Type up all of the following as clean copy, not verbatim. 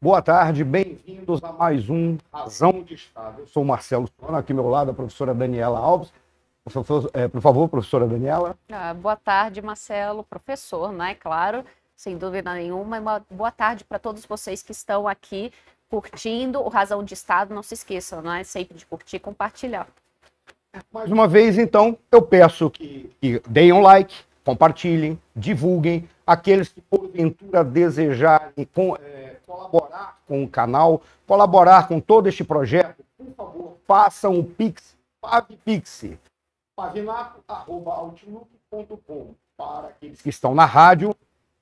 Boa tarde, bem-vindos a mais um Razão de Estado. Eu sou o Marcelo Sona, aqui ao meu lado a professora Daniela Alves. Por favor, professora Daniela. Boa tarde, Marcelo, professor, né? Claro, sem dúvida nenhuma. Uma boa tarde para todos vocês que estão aqui curtindo o Razão de Estado. Não se esqueçam, né? Sempre de curtir e compartilhar. Mais uma vez, então, eu peço que deem um like, compartilhem, divulguem. Aqueles que, porventura, desejarem colaborar com o canal, colaborar com todo este projeto, por favor, façam o Pix, PavPix, pavinato@outlook.com. Para aqueles que estão na rádio,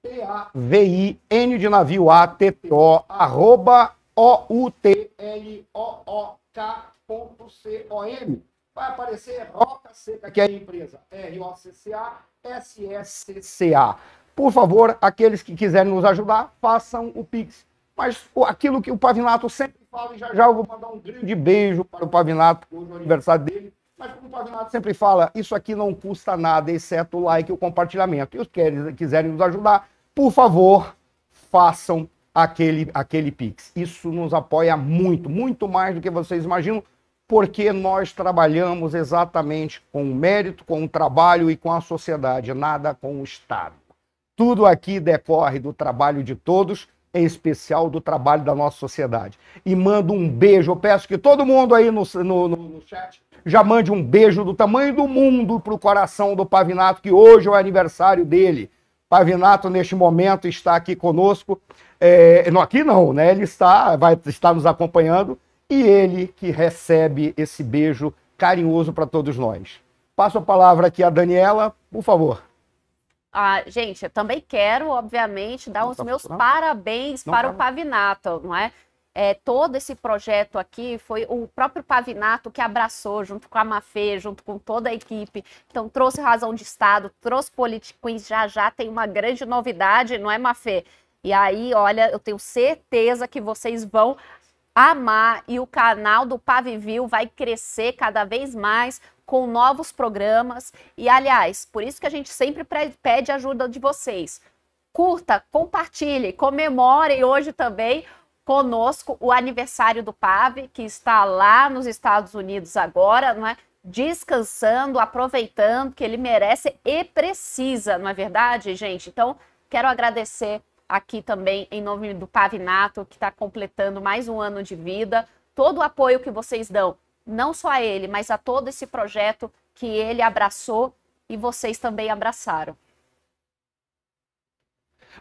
PAVIN de navio ATTO, @OUTLOOK.com. Vai aparecer Roca Seca, que é a empresa ROCCA SSCA. Por favor, aqueles que quiserem nos ajudar, façam o Pix. Mas aquilo que o Pavinato sempre fala, e já eu vou mandar um grande beijo para o Pavinato, hoje é o aniversário dele, mas como o Pavinato sempre fala, isso aqui não custa nada, exceto o like e o compartilhamento. E os que quiserem nos ajudar, por favor, façam aquele Pix. Isso nos apoia muito, muito mais do que vocês imaginam, porque nós trabalhamos exatamente com o mérito, com o trabalho e com a sociedade, nada com o Estado. Tudo aqui decorre do trabalho de todos, em especial do trabalho da nossa sociedade. E mando um beijo, eu peço que todo mundo aí no chat já mande um beijo do tamanho do mundo para o coração do Pavinato, que hoje é o aniversário dele. Pavinato, neste momento, está aqui conosco. Aqui não, né? Ele vai estar nos acompanhando. E ele que recebe esse beijo carinhoso para todos nós. Passo a palavra aqui a Daniela, por favor. Gente, eu também quero, obviamente, dar os meus parabéns para o Pavinato, não é? Todo esse projeto aqui foi o próprio Pavinato que abraçou, junto com a Mafê, junto com toda a equipe. Então, trouxe Razão de Estado, trouxe Politicões, já tem uma grande novidade, não é, Mafê? E aí, olha, eu tenho certeza que vocês vão amar e o canal do Pavivil vai crescer cada vez mais com novos programas. E, aliás, por isso que a gente sempre pede ajuda de vocês. Curta, compartilhe, comemore hoje também conosco o aniversário do Pavi, que está lá nos Estados Unidos agora, não é? Descansando, aproveitando, que ele merece e precisa, não é verdade, gente? Então, quero agradecer aqui também, em nome do Pavinato, que está completando mais um ano de vida, todo o apoio que vocês dão, não só a ele, mas a todo esse projeto que ele abraçou e vocês também abraçaram.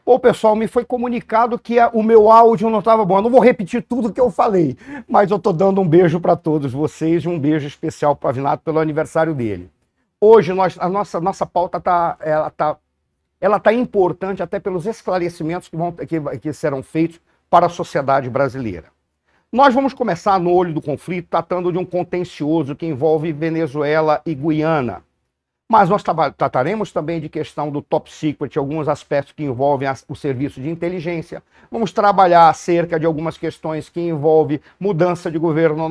Bom, pessoal, me foi comunicado que o meu áudio não estava bom. Eu não vou repetir tudo que eu falei, mas eu estou dando um beijo para todos vocês, um beijo especial para o Pavinato pelo aniversário dele. Hoje, a nossa pauta está importante até pelos esclarecimentos que serão feitos para a sociedade brasileira. Nós vamos começar no olho do conflito, tratando de um contencioso que envolve Venezuela e Guiana. Mas nós trataremos também de questão do top secret, alguns aspectos que envolvem o serviço de inteligência. Vamos trabalhar acerca de algumas questões que envolvem mudança de governo,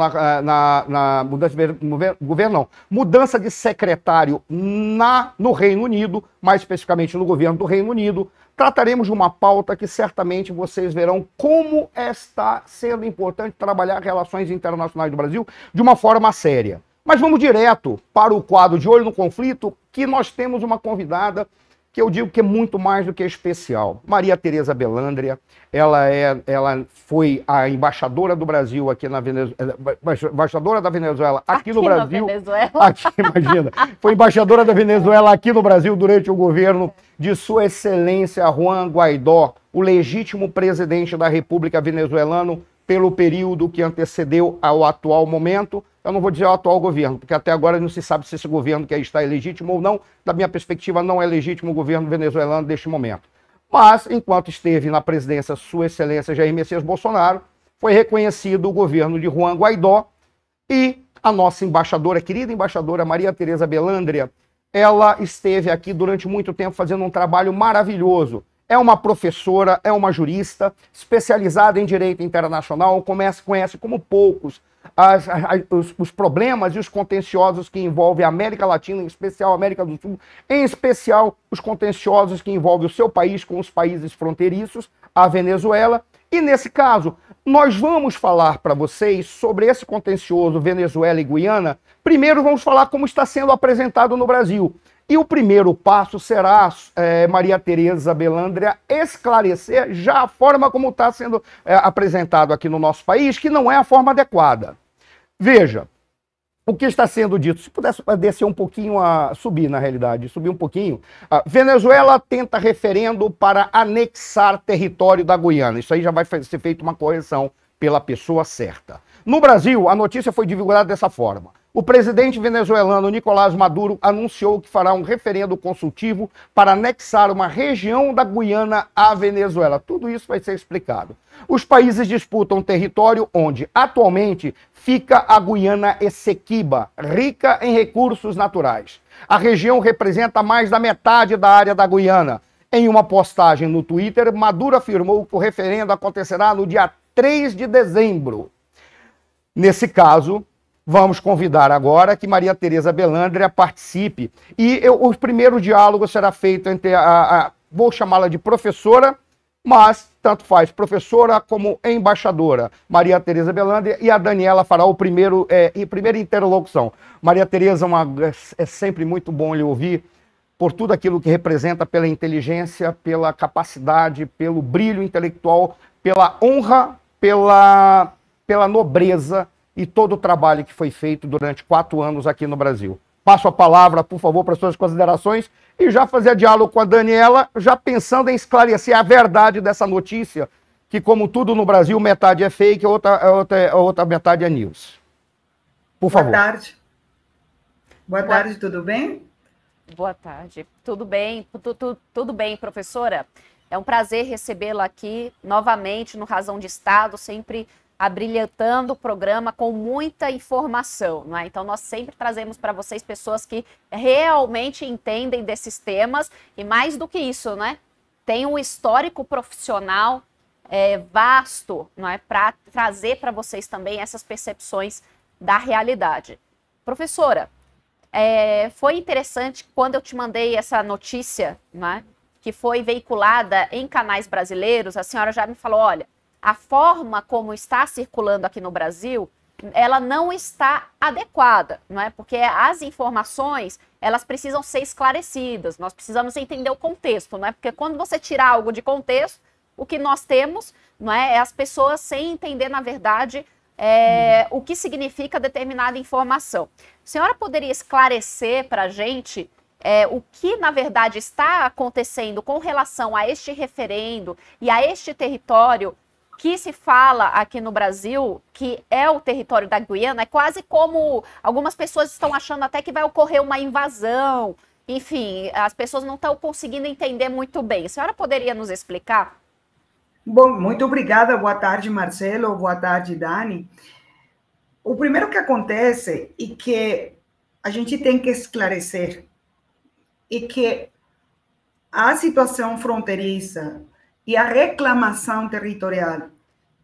mudança de secretário no Reino Unido, mais especificamente no governo do Reino Unido. Trataremos de uma pauta que certamente vocês verão como está sendo importante trabalhar relações internacionais do Brasil de uma forma séria. Mas vamos direto para o quadro de Olho no Conflito, que nós temos uma convidada que eu digo que é muito mais do que especial. Maria Tereza Belândria, ela foi a embaixadora do Brasil aqui na Venezuela, embaixadora da Venezuela aqui no Brasil. Imagina, foi embaixadora da Venezuela aqui no Brasil durante o governo de Sua Excelência Juan Guaidó, o legítimo presidente da República Venezuelana, pelo período que antecedeu ao atual momento. Eu não vou dizer o atual governo, porque até agora não se sabe se esse governo que aí está é legítimo ou não. Da minha perspectiva, não é legítimo o governo venezuelano neste momento. Mas, enquanto esteve na presidência Sua Excelência Jair Messias Bolsonaro, foi reconhecido o governo de Juan Guaidó e a nossa embaixadora, querida embaixadora Maria Tereza Belândria, ela esteve aqui durante muito tempo fazendo um trabalho maravilhoso. É uma professora, é uma jurista, especializada em direito internacional, conhece como poucos os problemas e os contenciosos que envolvem a América Latina, em especial a América do Sul, em especial os contenciosos que envolvem o seu país com os países fronteiriços, a Venezuela, E nesse caso, nós vamos falar para vocês sobre esse contencioso Venezuela e Guiana. Primeiro vamos falar como está sendo apresentado no Brasil. E o primeiro passo será, Maria Tereza Belândria, esclarecer já a forma como está sendo apresentado aqui no nosso país, que não é a forma adequada. Veja, o que está sendo dito, se pudesse descer um pouquinho, subir na realidade, subir um pouquinho, Venezuela tenta referendo para anexar território da Guiana. Isso aí já vai ser feita uma correção pela pessoa certa. No Brasil, a notícia foi divulgada dessa forma. O presidente venezuelano Nicolás Maduro anunciou que fará um referendo consultivo para anexar uma região da Guiana à Venezuela. Tudo isso vai ser explicado. Os países disputam um território onde, atualmente, fica a Guiana Essequiba, rica em recursos naturais. A região representa mais da metade da área da Guiana. Em uma postagem no Twitter, Maduro afirmou que o referendo acontecerá no dia 3 de dezembro. Nesse caso, vamos convidar agora que Maria Tereza Belândria participe. E o primeiro diálogo será feito entre vou chamá-la de professora, mas tanto faz, professora como embaixadora, Maria Tereza Belândria, e a Daniela fará a primeira interlocução. Maria Tereza, é sempre muito bom lhe ouvir, por tudo aquilo que representa pela inteligência, pela capacidade, pelo brilho intelectual, pela honra, pela nobreza e todo o trabalho que foi feito durante 4 anos aqui no Brasil. Passo a palavra, por favor, para as suas considerações e já fazer diálogo com a Daniela, já pensando em esclarecer a verdade dessa notícia, que, como tudo no Brasil, metade é fake, a outra metade é news. Por favor. Boa tarde. Boa tarde, tudo bem? Boa tarde. Tudo bem? Tudo bem, professora? É um prazer recebê-la aqui novamente no Razão de Estado, sempre abrilhantando o programa com muita informação, não é? Então, nós sempre trazemos para vocês pessoas que realmente entendem desses temas e, mais do que isso, né? Tem um histórico profissional vasto, não é? Para trazer para vocês também essas percepções da realidade. Professora, foi interessante quando eu te mandei essa notícia, né, que foi veiculada em canais brasileiros, a senhora já me falou, olha, a forma como está circulando aqui no Brasil, ela não está adequada, não é? Porque as informações, elas precisam ser esclarecidas, nós precisamos entender o contexto, não é? Porque quando você tira algo de contexto, o que nós temos, não é as pessoas sem entender, na verdade, o que significa determinada informação. A senhora poderia esclarecer para a gente o que, na verdade, está acontecendo com relação a este referendo e a este território que se fala aqui no Brasil, que é o território da Guiana? É quase como algumas pessoas estão achando até que vai ocorrer uma invasão. Enfim, as pessoas não estão conseguindo entender muito bem. A senhora poderia nos explicar? Bom, muito obrigada. Boa tarde, Marcelo. Boa tarde, Dani. O primeiro que acontece e que a gente tem que esclarecer é que a situação fronteiriça e a reclamação territorial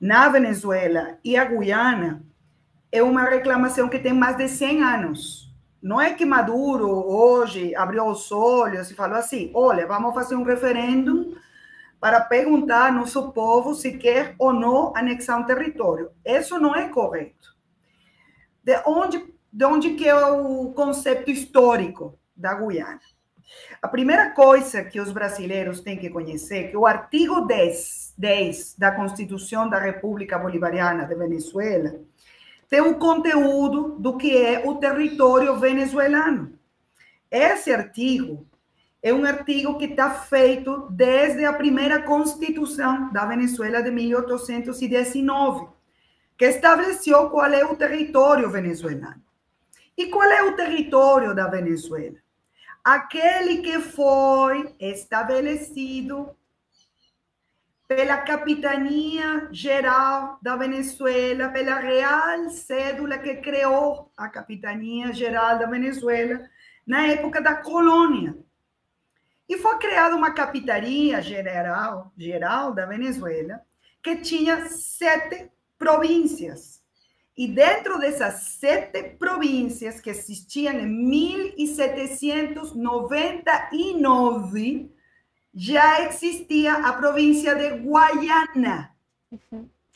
na Venezuela e a Guiana é uma reclamação que tem mais de 100 anos. Não é que Maduro hoje abriu os olhos e falou assim, olha, vamos fazer um referendo para perguntar ao nosso povo se quer ou não anexar um território. Isso não é correto. De onde que é o conceito histórico da Guiana? A primeira coisa que os brasileiros têm que conhecer é que o artigo 10 da Constituição da República Bolivariana de Venezuela tem o conteúdo do que é o território venezuelano. Esse artigo é um artigo que está feito desde a primeira Constituição da Venezuela de 1819, que estabeleceu qual é o território venezuelano. E qual é o território da Venezuela? Aquele que foi estabelecido pela Capitania Geral da Venezuela, pela Real Cédula que criou a Capitania Geral da Venezuela na época da colônia. E foi criada uma Capitania Geral da Venezuela que tinha 7 províncias. E dentro dessas 7 províncias que existiam em 1799, já existia a província de Guaiana.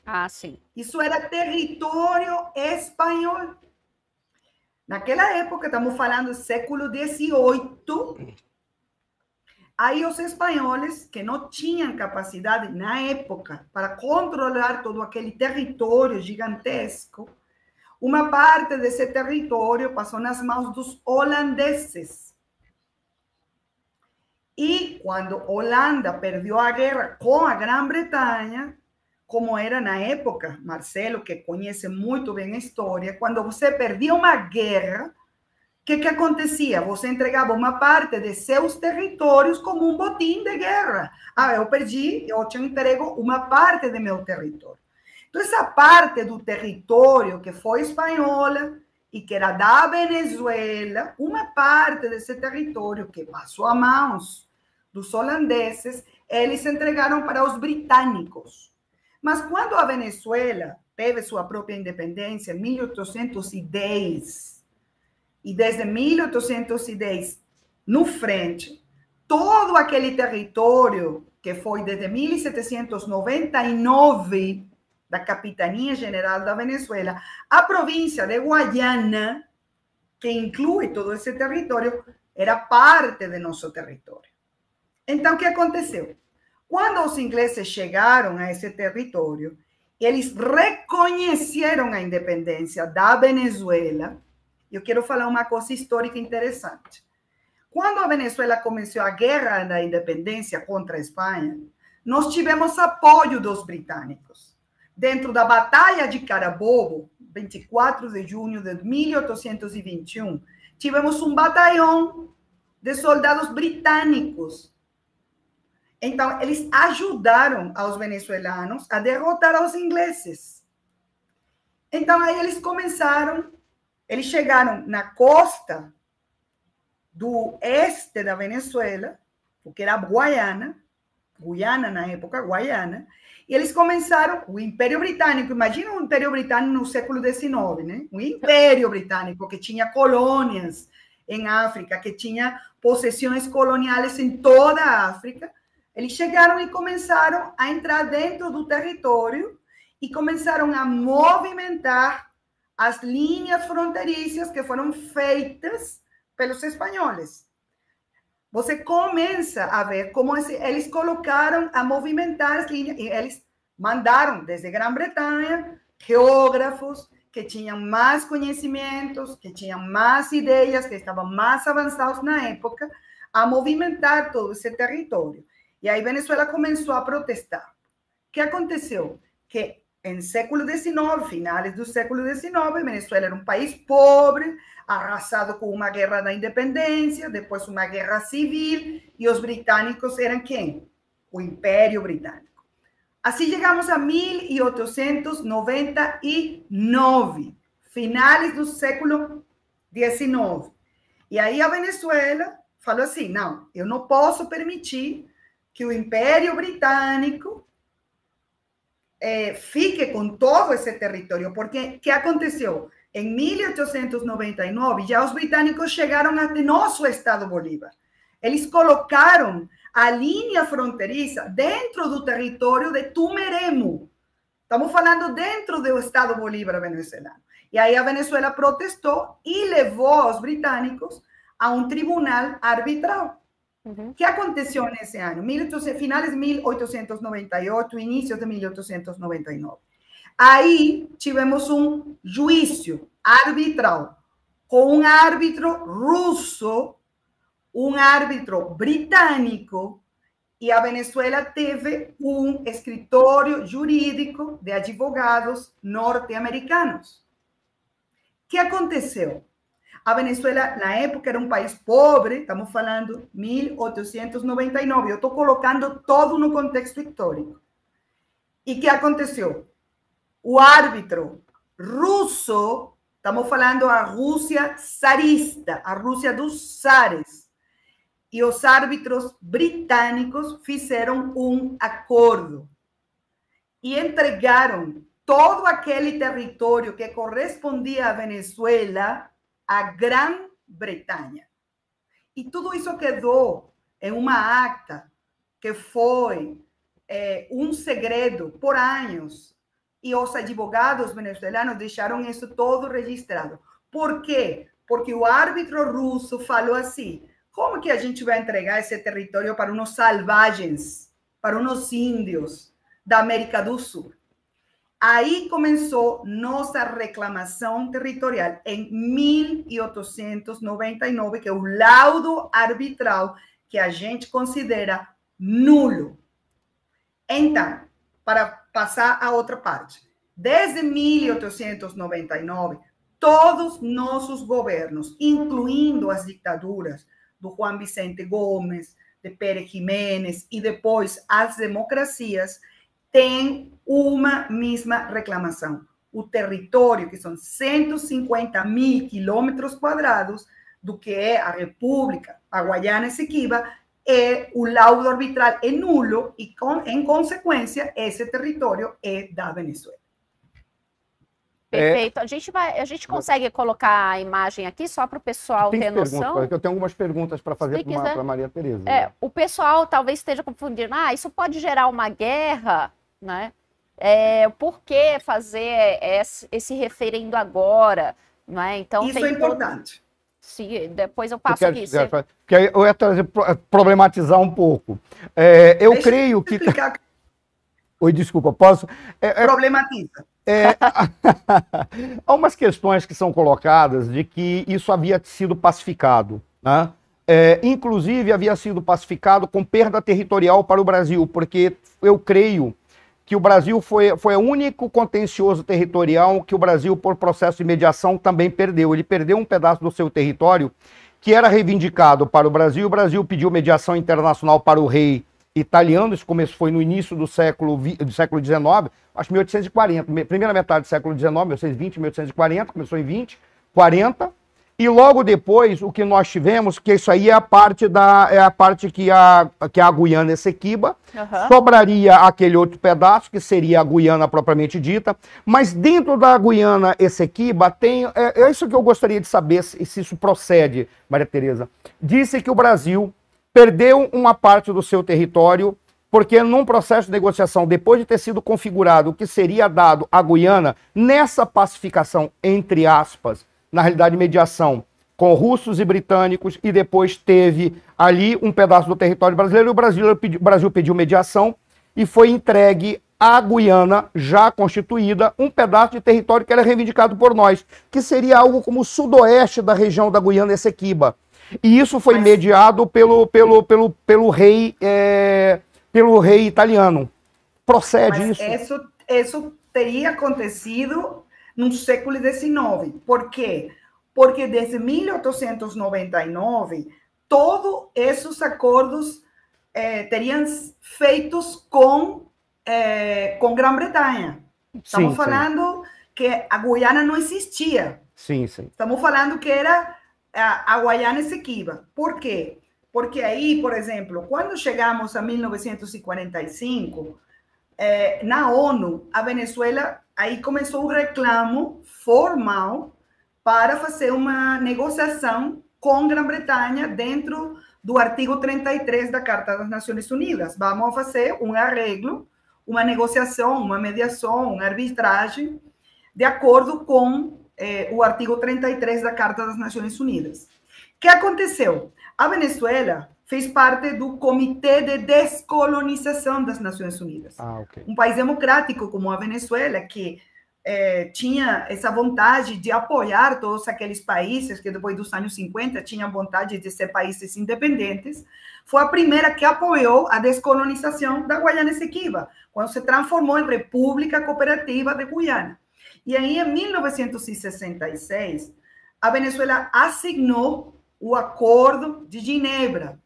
Ah, sim. Isso era território espanhol. Naquela época, estamos falando do século XVIII, aí os espanhóis, que não tinham capacidade na época para controlar todo aquele território gigantesco, uma parte desse território passou nas mãos dos holandeses. E quando Holanda perdeu a guerra com a Grã-Bretanha, como era na época, Marcelo, que conhece muito bem a história, quando você perdia uma guerra, o que acontecia? Você entregava uma parte de seus territórios como um botim de guerra. Ah, eu perdi, eu te entrego uma parte do meu território. Então, essa parte do território que foi espanhola e que era da Venezuela, uma parte desse território que passou a mãos dos holandeses, eles entregaram para os britânicos. Mas quando a Venezuela teve sua própria independência em 1810, e desde 1810 no frente, todo aquele território que foi desde 1799 da Capitania General da Venezuela, a província de Guayana, que inclui todo esse território, era parte de nosso território. Então, o que aconteceu? Quando os ingleses chegaram a esse território, eles reconheceram a independência da Venezuela. Eu quero falar uma coisa histórica interessante. Quando a Venezuela começou a guerra da independência contra a Espanha, nós tivemos apoio dos britânicos. Dentro da Batalha de Carabobo, 24 de junho de 1821, tivemos um batalhão de soldados britânicos. Então, eles ajudaram aos venezuelanos a derrotar os ingleses. Então, aí eles chegaram na costa do este da Venezuela, o que era Guayana na época, Guayana, e eles começaram, o Império Britânico, imagina o Império Britânico no século XIX, né? O Império Britânico, que tinha colônias em África, que tinha possessões coloniais em toda a África. Eles chegaram e começaram a entrar dentro do território e começaram a movimentar as linhas fronteiriças que foram feitas pelos espanhóis. Você começa a ver como eles colocaram a movimentar as linhas, e eles mandaram desde Grã-Bretanha geógrafos que tinham mais conhecimentos, que tinham mais ideias, que estavam mais avançados na época, a movimentar todo esse território. E aí Venezuela começou a protestar. O que aconteceu? Que em século XIX, finais do século XIX, Venezuela era um país pobre, arrasado com uma guerra da independência, depois uma guerra civil, e os britânicos eram quem? O Império Britânico. Assim chegamos a 1899, finais do século XIX. E aí a Venezuela falou assim, não, eu não posso permitir que o Império Britânico fique com todo esse território, porque o que aconteceu? Em 1899, já os britânicos chegaram até nosso estado Bolívar. Eles colocaram a linha fronteiriça dentro do território de Tumeremo. Estamos falando dentro do estado Bolívar venezuelano. E aí a Venezuela protestou e levou os britânicos a um tribunal arbitral. O que aconteceu nesse ano? Finais de 1898, início de 1899. Aí tivemos um juízo arbitral com um árbitro russo, um árbitro britânico, e a Venezuela teve um escritório jurídico de advogados norte-americanos. O que aconteceu? A Venezuela, na época, era um país pobre, estamos falando 1899. Eu estou colocando todo no contexto histórico. E o que aconteceu? O árbitro russo, estamos falando a Rússia czarista, a Rússia dos zares, e os árbitros britânicos fizeram um acordo e entregaram todo aquele território que correspondia à Venezuela a Grã-Bretanha. E tudo isso quedou em uma acta que foi um segredo por anos, e os advogados venezuelanos deixaram isso todo registrado. Por quê? Porque o árbitro russo falou assim: como que a gente vai entregar esse território para uns selvagens, para uns índios da América do Sul? Aí começou nossa reclamação territorial em 1899, que é o laudo arbitral que a gente considera nulo. Então, para passar a outra parte, desde 1899, todos nossos governos, incluindo as ditaduras do Juan Vicente Gómez, de Pérez Jiménez e depois as democracias, têm uma mesma reclamação. O território, que são 150 mil quilômetros quadrados, do que é a República, a Guaiana Essequiba, o laudo arbitral é nulo e, em consequência, esse território é da Venezuela. Perfeito. A gente consegue colocar a imagem aqui só para o pessoal ter noção? Eu tenho algumas perguntas para fazer para a Maria Tereza. O pessoal talvez esteja confundindo. Isso pode gerar uma guerra, né? Por que fazer esse referendo agora? Né? Então, isso é importante. Sim, depois eu passo aqui. Porque eu ia problematizar um pouco. Eu creio que... Explicar. Oi, desculpa, posso? Problematiza. Há umas questões que são colocadas de que isso havia sido pacificado, né? Inclusive, havia sido pacificado com perda territorial para o Brasil, porque eu creio que o Brasil foi o único contencioso territorial que o Brasil, por processo de mediação, também perdeu. Ele perdeu um pedaço do seu território que era reivindicado para o Brasil pediu mediação internacional para o rei italiano, isso foi no início do século XIX, acho 1840, primeira metade do século XIX, 1820, 1840, começou em 20, 40, e logo depois o que nós tivemos, que isso aí é a parte que a Guiana Essequiba, sobraria aquele outro pedaço, que seria a Guiana propriamente dita, mas dentro da Guiana Essequiba tem, é isso que eu gostaria de saber se isso procede, Maria Tereza. Disse que o Brasil perdeu uma parte do seu território, porque num processo de negociação, depois de ter sido configurado o que seria dado à Guiana, nessa pacificação, entre aspas, na realidade mediação, com russos e britânicos, e depois teve ali um pedaço do território brasileiro, e o Brasil pediu mediação, e foi entregue à Guiana, já constituída, um pedaço de território que era reivindicado por nós, que seria algo como o sudoeste da região da Guiana Essequiba. E isso foi mediado pelo rei italiano. Procede isso? Isso teria acontecido no século XIX. Por quê? Porque desde 1899, todos esses acordos teriam feitos com Grã-Bretanha. Estamos falando que a Guiana não existia. Sim. Estamos falando que era a Guaiana Essequiba. Por quê? Porque aí, por exemplo, quando chegamos a 1945, na ONU, a Venezuela, aí começou um reclamo formal para fazer uma negociação com Grã-Bretanha dentro do artigo 33 da Carta das Nações Unidas. Vamos fazer um arreglo, uma negociação, uma mediação, uma arbitragem, de acordo com o artigo 33 da Carta das Nações Unidas. O que aconteceu? A Venezuela fez parte do Comitê de Descolonização das Nações Unidas. Um país democrático como a Venezuela, que tinha essa vontade de apoiar todos aqueles países que depois dos anos 50 tinham vontade de ser países independentes, foi a primeira que apoiou a descolonização da Guaiana Essequiba, quando se transformou em República Cooperativa de Guiana. E aí, em 1966, a Venezuela assinou o Acordo de Ginebra,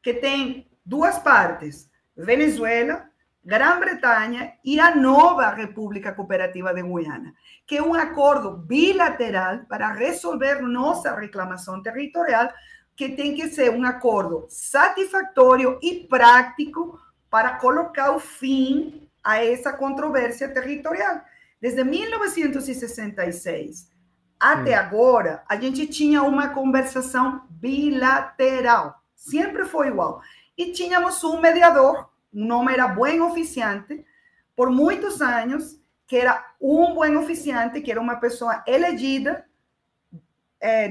que tem duas partes, Venezuela, Grã-Bretanha e a nova República Cooperativa de Guiana, que é um acordo bilateral para resolver nossa reclamação territorial, que tem que ser um acordo satisfatório e prático para colocar o fim a essa controvérsia territorial. Desde 1966 até agora, a gente tinha uma conversação bilateral. Sempre foi igual. E tínhamos um mediador, um nome era Buen Oficiante, por muitos anos, que era um buen oficiante, que era uma pessoa elegida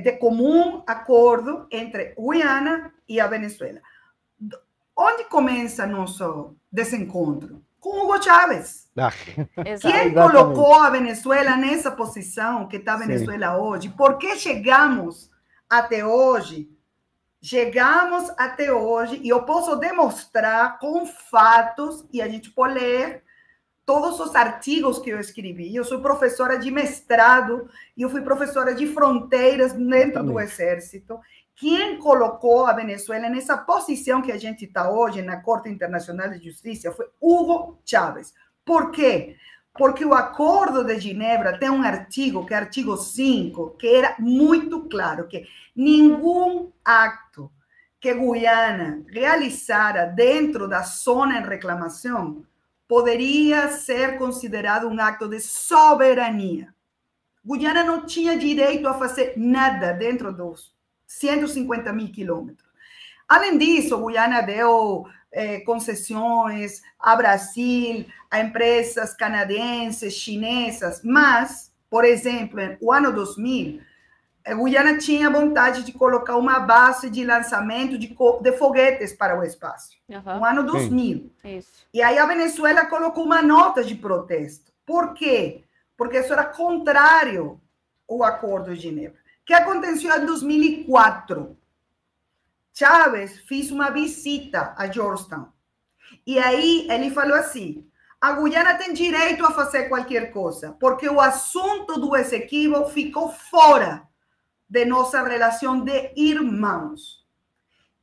de comum acordo entre Guiana e a Venezuela. Onde começa nosso desencontro? Com Hugo Chávez. Quem colocou a Venezuela nessa posição que está a Venezuela hoje? Por que chegamos até hoje? Chegamos até hoje, e eu posso demonstrar com fatos, e a gente pode ler todos os artigos que eu escrevi. Eu sou professora de mestrado, e eu fui professora de fronteiras dentro do Exército. Quem colocou a Venezuela nessa posição que a gente está hoje na Corte Internacional de Justiça foi Hugo Chávez. Por quê? Porque o Acordo de Genebra tem um artigo, que é o artigo 5, que era muito claro, que nenhum acto que Guiana realizara dentro da zona em reclamação poderia ser considerado um acto de soberania. Guiana não tinha direito a fazer nada dentro dos 150 mil quilômetros. Além disso, Guiana deu concessões a Brasil, a empresas canadenses, chinesas, mas, por exemplo, no ano 2000, Guiana tinha vontade de colocar uma base de lançamento de foguetes para o espaço. No ano 2000. Isso. E aí a Venezuela colocou uma nota de protesto. Por quê? Porque isso era contrário ao Acordo de Genebra. O que aconteceu em 2004? Chávez fez uma visita a Georgetown. E aí ele falou assim, a Guiana tem direito a fazer qualquer coisa, porque o assunto do Essequibo ficou fora de nossa relação de irmãos.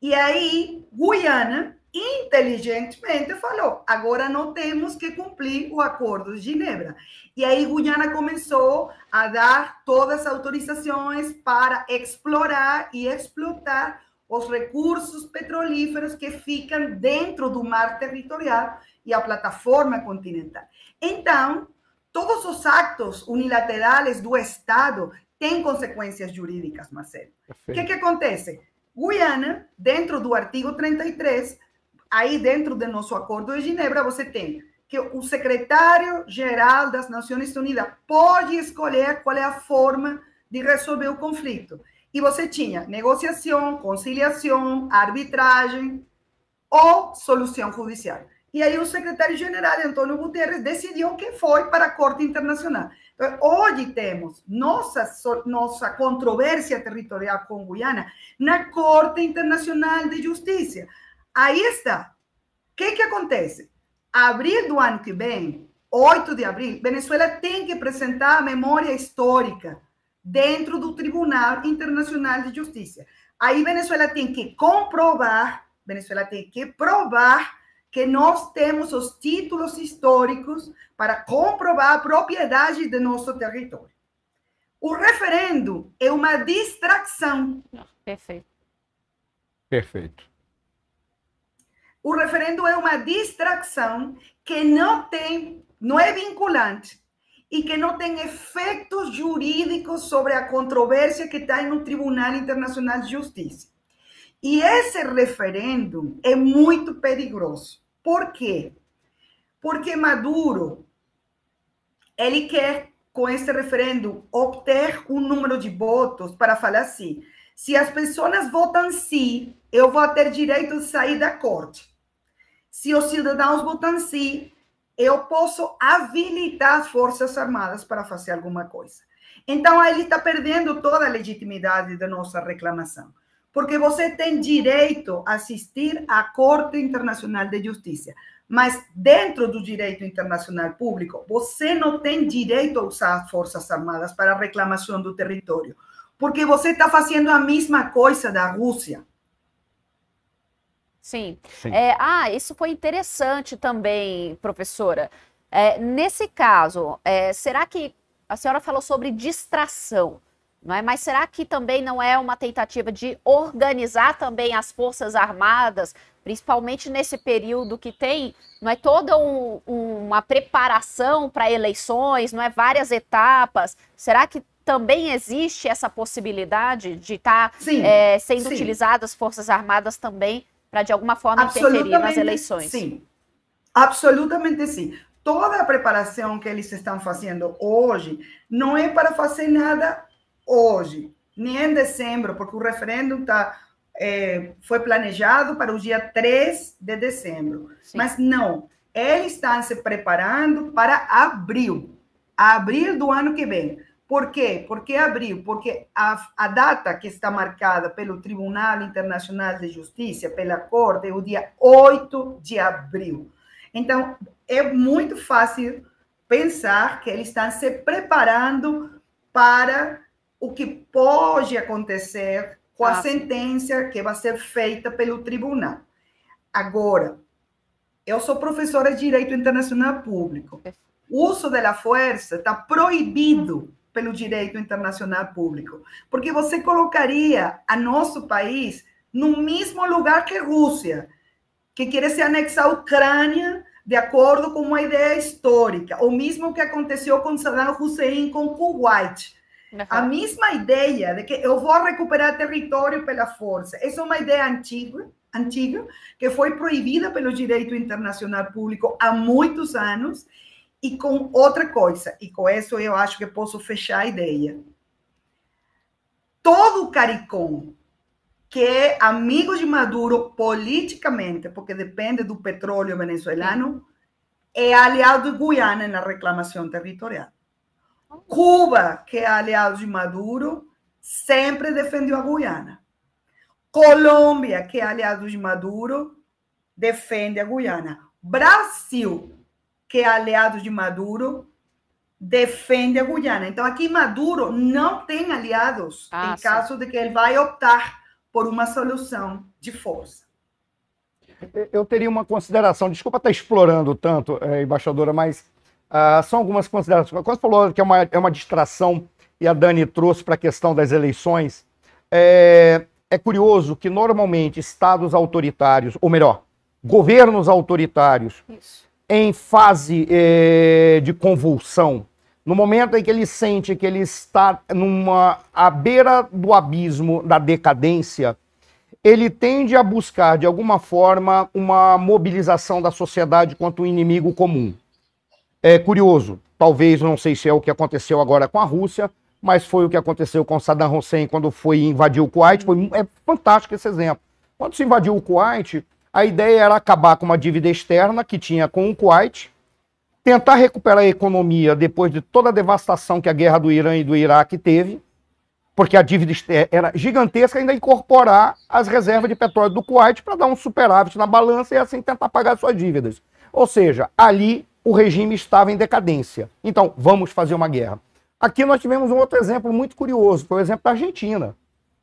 E aí, Guiana, inteligentemente, falou, agora não temos que cumprir o Acordo de Genebra. E aí, Guiana começou a dar todas as autorizações para explorar e explotar os recursos petrolíferos que ficam dentro do mar territorial e a plataforma continental. Então, todos os actos unilaterais do Estado têm consequências jurídicas, Marcelo. O que acontece? Guiana, dentro do artigo 33, aí dentro do nosso Acordo de Genebra, você tem que o secretário-geral das Nações Unidas pode escolher qual é a forma de resolver o conflito. E você tinha negociação, conciliação, arbitragem ou solução judicial. E aí o secretário-geral, Antônio Guterres, decidiu que foi para a Corte Internacional. Então, hoje temos nossa controvérsia territorial com Guiana na Corte Internacional de Justiça. Aí está. O que acontece? Abril do ano que vem, 8 de abril, Venezuela tem que apresentar a memória histórica dentro do Tribunal Internacional de Justiça. Aí Venezuela tem que provar que nós temos os títulos históricos para comprovar a propriedade de nosso território. O referendo é uma distração. Perfeito. Perfeito. O referendo é uma distração que não é vinculante e que não tem efeitos jurídicos sobre a controvérsia que está no Tribunal Internacional de Justiça. E esse referendo é muito perigoso. Por quê? Porque Maduro, ele quer, com esse referendo, obter um número de votos para falar assim, se as pessoas votam sim, eu vou ter direito de sair da corte. Se os cidadãos votam sim, eu posso habilitar as Forças Armadas para fazer alguma coisa. Então, ele está perdendo toda a legitimidade da nossa reclamação. Porque você tem direito a assistir à Corte Internacional de Justiça. Mas, dentro do direito internacional público, você não tem direito a usar as Forças Armadas para a reclamação do território. Porque você está fazendo a mesma coisa da Rússia. Sim. Isso foi interessante também, professora. Nesse caso, será que a senhora falou sobre distração, não é? Mas será que também não é uma tentativa de organizar também as Forças Armadas, principalmente nesse período que tem, não é, toda uma preparação para eleições, não é, várias etapas? Será que também existe essa possibilidade de estar sendo utilizadas as Forças Armadas também para, de alguma forma, interferir nas eleições? Sim, Absolutamente sim. Toda a preparação que eles estão fazendo hoje não é para fazer nada hoje, nem em dezembro, porque o referendo foi planejado para o dia 3 de dezembro. Sim. Mas não, eles estão se preparando para abril do ano que vem. Por quê? Porque abril? Porque a data que está marcada pelo Tribunal Internacional de Justiça, pela Corte, é o dia 8 de abril. Então, é muito fácil pensar que eles estão se preparando para o que pode acontecer com a sentença que vai ser feita pelo tribunal. Agora, eu sou professora de Direito Internacional Público. O uso da força está proibido pelo direito internacional público, porque você colocaria a nosso país no mesmo lugar que a Rússia, que quer se anexar à Ucrânia de acordo com uma ideia histórica, o mesmo que aconteceu com Saddam Hussein com Kuwait. Uhum. A mesma ideia de que eu vou recuperar território pela força. Essa é uma ideia antiga, que foi proibida pelo direito internacional público há muitos anos, e com outra coisa, e com isso eu acho que posso fechar a ideia. Todo o CARICOM, que é amigo de Maduro politicamente, porque depende do petróleo venezuelano, é aliado de Guiana na reclamação territorial. Cuba, que é aliado de Maduro, sempre defendeu a Guiana. Colômbia, que é aliado de Maduro, defende a Guiana. Brasil, que é aliado de Maduro, defende a Guiana. Então, aqui Maduro não tem aliados em caso de que ele vai optar por uma solução de força. Eu teria uma consideração, desculpa estar explorando tanto, embaixadora, mas são algumas considerações. Quando você falou que é uma distração, e a Dani trouxe para a questão das eleições, é curioso que normalmente estados autoritários, ou melhor, governos autoritários, em fase de convulsão, no momento em que ele sente que ele está à beira do abismo da decadência, ele tende a buscar, de alguma forma, uma mobilização da sociedade contra o inimigo comum. É curioso, talvez, não sei se é o que aconteceu agora com a Rússia, mas foi o que aconteceu com Saddam Hussein quando foi invadir o Kuwait. É fantástico esse exemplo. Quando se invadiu o Kuwait, a ideia era acabar com uma dívida externa que tinha com o Kuwait, tentar recuperar a economia depois de toda a devastação que a guerra do Irã e do Iraque teve, porque a dívida era gigantesca, ainda incorporar as reservas de petróleo do Kuwait para dar um superávit na balança e assim tentar pagar suas dívidas. Ou seja, ali o regime estava em decadência. Então, vamos fazer uma guerra. Aqui nós tivemos um outro exemplo muito curioso, foi o exemplo da Argentina.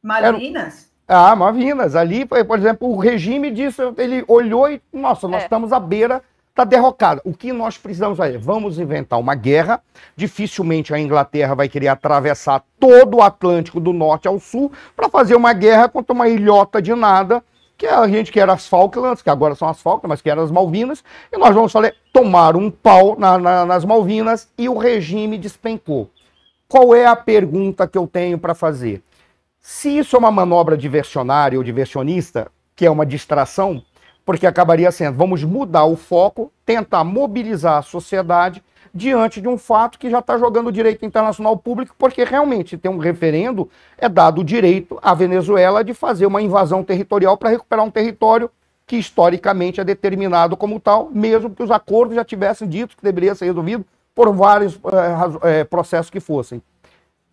Malvinas? Malvinas. Ali, por exemplo, o regime disse, ele olhou e, nossa, nós estamos à beira da derrocada. O que nós precisamos fazer? Vamos inventar uma guerra. Dificilmente a Inglaterra vai querer atravessar todo o Atlântico do norte ao sul para fazer uma guerra contra uma ilhota de nada, que a gente que era as Falklands, que agora são as Falklands, mas que eram as Malvinas, e nós vamos tomar um pau nas Malvinas, e o regime despencou. Qual é a pergunta que eu tenho para fazer? Se isso é uma manobra diversionária ou diversionista, que é uma distração, porque acabaria sendo, vamos mudar o foco, tentar mobilizar a sociedade diante de um fato que já está jogando o direito internacional público, porque realmente, se tem um referendo, é dado o direito à Venezuela de fazer uma invasão territorial para recuperar um território que historicamente é determinado como tal, mesmo que os acordos já tivessem dito que deveria ser resolvido por vários processos que fossem.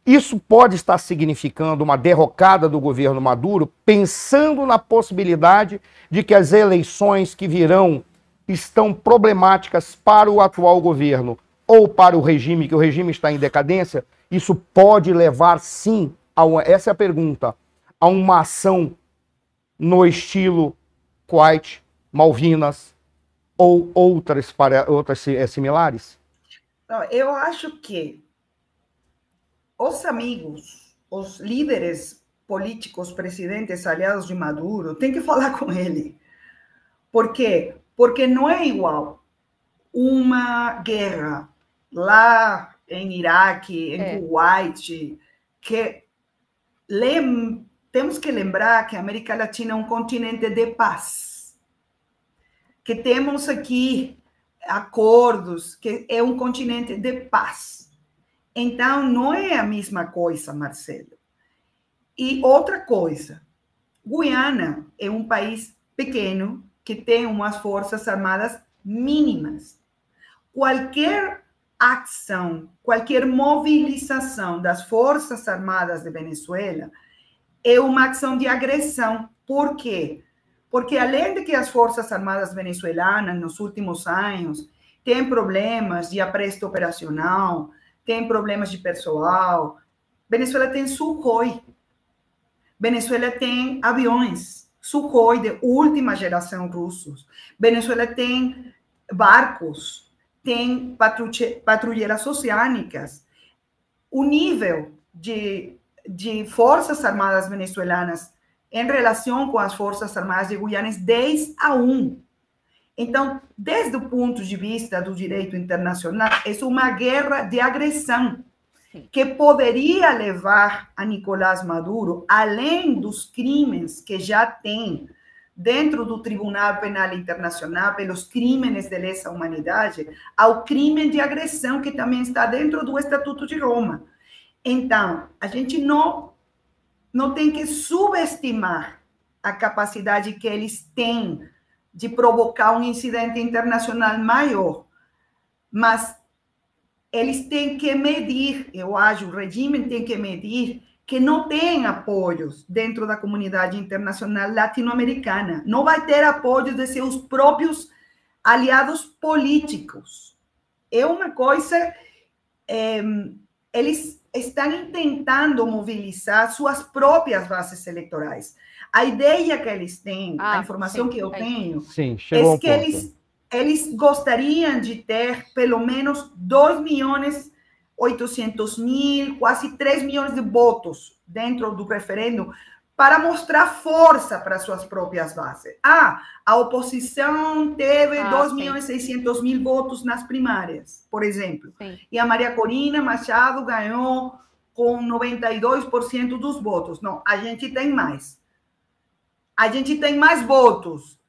Isso pode estar significando uma derrocada do governo Maduro, pensando na possibilidade de que as eleições que virão estão problemáticas para o atual governo ou para o regime, que o regime está em decadência. Isso pode levar, sim, essa é a pergunta, a uma ação no estilo Kuwait, Malvinas ou outras similares? Não, eu acho que os amigos, os líderes políticos, presidentes, aliados de Maduro, têm que falar com ele. Por quê? Porque não é igual uma guerra lá em Iraque, em Kuwait, que temos que lembrar que a América Latina é um continente de paz. Que temos aqui acordos, que é um continente de paz. Então, não é a mesma coisa, Marcelo. E outra coisa, Guiana é um país pequeno que tem umas forças armadas mínimas. Qualquer ação, qualquer mobilização das forças armadas de Venezuela é uma ação de agressão. Por quê? Porque além de que as forças armadas venezuelanas, nos últimos anos, têm problemas de apresto operacional, têm problemas de pessoal, Venezuela tem Sukhoi, Venezuela tem aviões Sukhoi de última geração russos, Venezuela tem barcos, tem patrulheiras oceânicas. O nível de forças armadas venezuelanas em relação com as forças armadas de Guiana é 10-1. Então, desde o ponto de vista do direito internacional, é uma guerra de agressão que poderia levar a Nicolás Maduro, além dos crimes que já tem dentro do Tribunal Penal Internacional, pelos crimes de lesa humanidade, ao crime de agressão que também está dentro do Estatuto de Roma. Então, a gente não tem que subestimar a capacidade que eles têm de provocar um incidente internacional maior, mas eles têm que medir, eu acho, o regime tem que medir que não tem apoios dentro da comunidade internacional latino-americana, não vai ter apoio de seus próprios aliados políticos. É uma coisa, eles estão tentando mobilizar suas próprias bases eleitorais. A ideia que eles têm, a informação que eu tenho, é que eles gostariam de ter pelo menos 2.800.000, quase 3 milhões de votos dentro do referendo para mostrar força para suas próprias bases. A oposição teve 2.600.000 votos nas primárias, por exemplo. Sim. E a Maria Corina Machado ganhou com 92% dos votos. Não, a gente tem mais. A gente tem mais votos.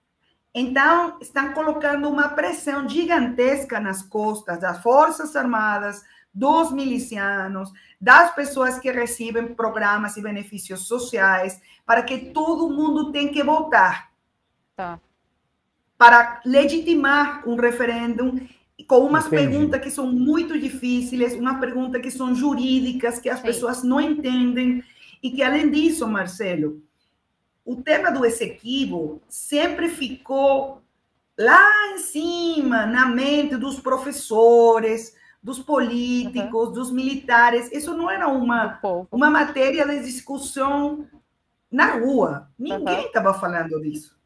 Então, estão colocando uma pressão gigantesca nas costas das Forças Armadas, dos milicianos, das pessoas que recebem programas e benefícios sociais, para que todo mundo tenha que votar. Tá. Para legitimar um referendo com umas perguntas que são muito difíceis, umas perguntas que são jurídicas, que as pessoas não entendem, e que, além disso, Marcelo, o tema do Essequibo sempre ficou lá em cima, na mente dos professores, dos políticos, dos militares. Isso não era uma matéria de discussão na rua. Ninguém estava falando disso.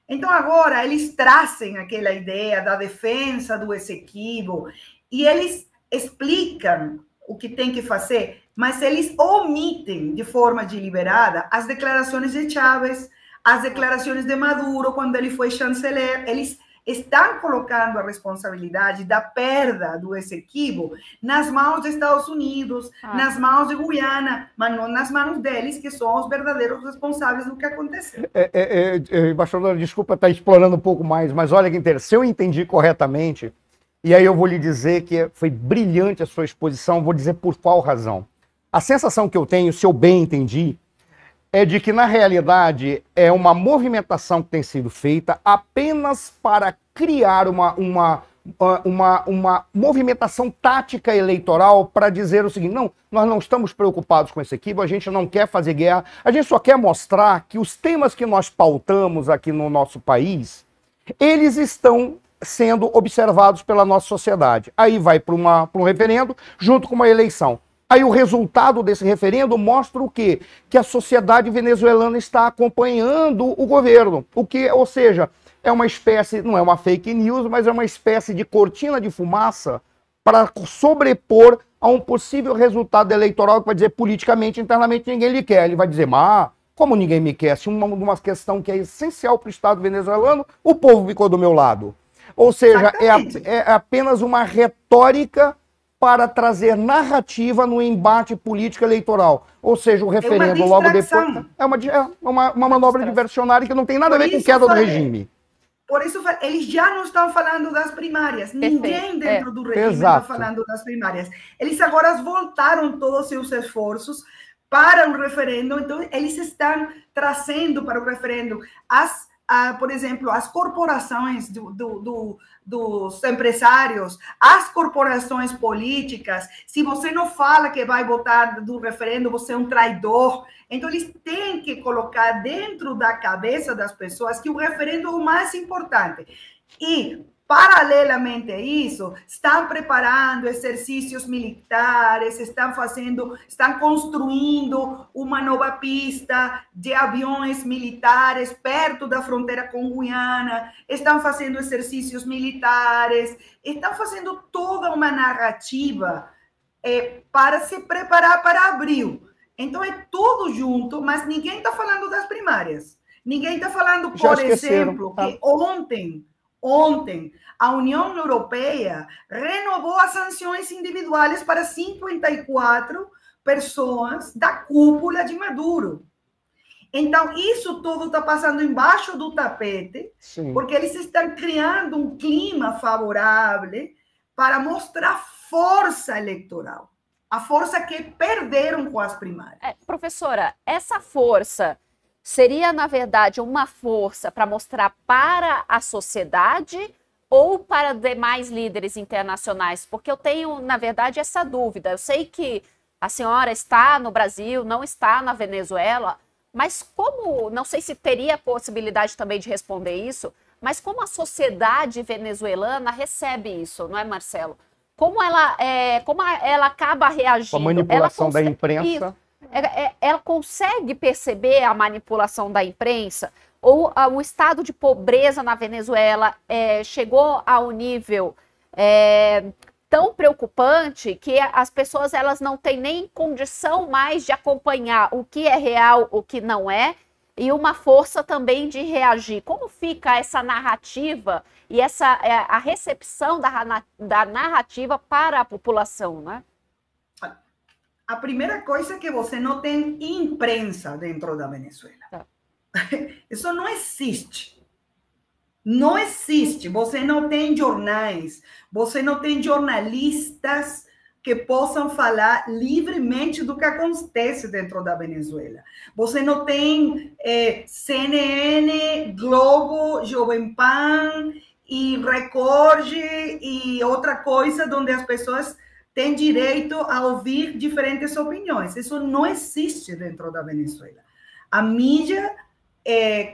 Então, agora, eles trazem aquela ideia da defesa do Essequibo e eles explicam o que tem que fazer, mas eles omitem de forma deliberada as declarações de Chávez, as declarações de Maduro quando ele foi chanceler. Eles estão colocando a responsabilidade da perda do Essequibo nas mãos dos Estados Unidos, nas mãos de Guiana, mas não nas mãos deles, que são os verdadeiros responsáveis do que aconteceu. Embaixador, desculpa estar explorando um pouco mais, mas olha que interessante, se eu entendi corretamente, e aí eu vou lhe dizer que foi brilhante a sua exposição, vou dizer por qual razão. A sensação que eu tenho, se eu bem entendi, é de que, na realidade, é uma movimentação que tem sido feita apenas para criar uma movimentação tática eleitoral para dizer o seguinte: não, nós não estamos preocupados com esse equívoco, a gente não quer fazer guerra, a gente só quer mostrar que os temas que nós pautamos aqui no nosso país, eles estão sendo observados pela nossa sociedade. Aí vai para um referendo junto com uma eleição. Aí o resultado desse referendo mostra o quê? Que a sociedade venezuelana está acompanhando o governo. Ou seja, é uma espécie, não é uma fake news, mas é uma espécie de cortina de fumaça para sobrepor a um possível resultado eleitoral que vai dizer politicamente, internamente, ninguém lhe quer. Ele vai dizer, mas como ninguém me quer? Se uma questão que é essencial para o Estado venezuelano, o povo ficou do meu lado. Ou seja, é apenas uma retórica para trazer narrativa no embate político eleitoal. Ou seja, o referendo logo depois é uma manobra diversionária que não tem nada a ver com queda do regime. Por isso, eles já não estão falando das primárias. Perfeito. Ninguém dentro do regime está falando das primárias. Eles agora voltaram todos os seus esforços para o referendo. Então, eles estão trazendo para o referendo por exemplo, as corporações dos empresários, as corporações políticas. Se você não fala que vai votar do referendo, você é um traidor. Então, eles têm que colocar dentro da cabeça das pessoas que o referendo é o mais importante. E, paralelamente a isso, estão preparando exercícios militares, estão construindo uma nova pista de aviões militares perto da fronteira com Guiana, estão fazendo exercícios militares, estão fazendo toda uma narrativa para se preparar para abril. Então, é tudo junto, mas ninguém está falando das primárias. Ninguém está falando, por exemplo, que ontem, a União Europeia renovou as sanções individuais para 54 pessoas da cúpula de Maduro. Então, isso tudo está passando embaixo do tapete, sim, porque eles estão criando um clima favorável para mostrar força eleitoral. A força que perderam com as primárias. Professora, essa força seria, na verdade, uma força para mostrar para a sociedade ou para demais líderes internacionais? Porque eu tenho, na verdade, essa dúvida. Eu sei que a senhora está no Brasil, não está na Venezuela, mas como, não sei se teria possibilidade também de responder isso, mas como a sociedade venezuelana recebe isso, não é, Marcelo? Como ela acaba reagindo? Com a manipulação da imprensa. Ela consegue perceber a manipulação da imprensa? Ou o estado de pobreza na Venezuela chegou a um nível tão preocupante que as pessoas elas não têm nem condição mais de acompanhar o que é real, o que não é, e uma força também de reagir. Como fica essa narrativa e a recepção da narrativa para a população, né? A primeira coisa é que você não tem imprensa dentro da Venezuela. Isso não existe. Não existe. Você não tem jornais, você não tem jornalistas que possam falar livremente do que acontece dentro da Venezuela. Você não tem CNN, Globo, Jovem Pan e Record e outra coisa onde as pessoas têm direito a ouvir diferentes opiniões. Isso não existe dentro da Venezuela. A mídia,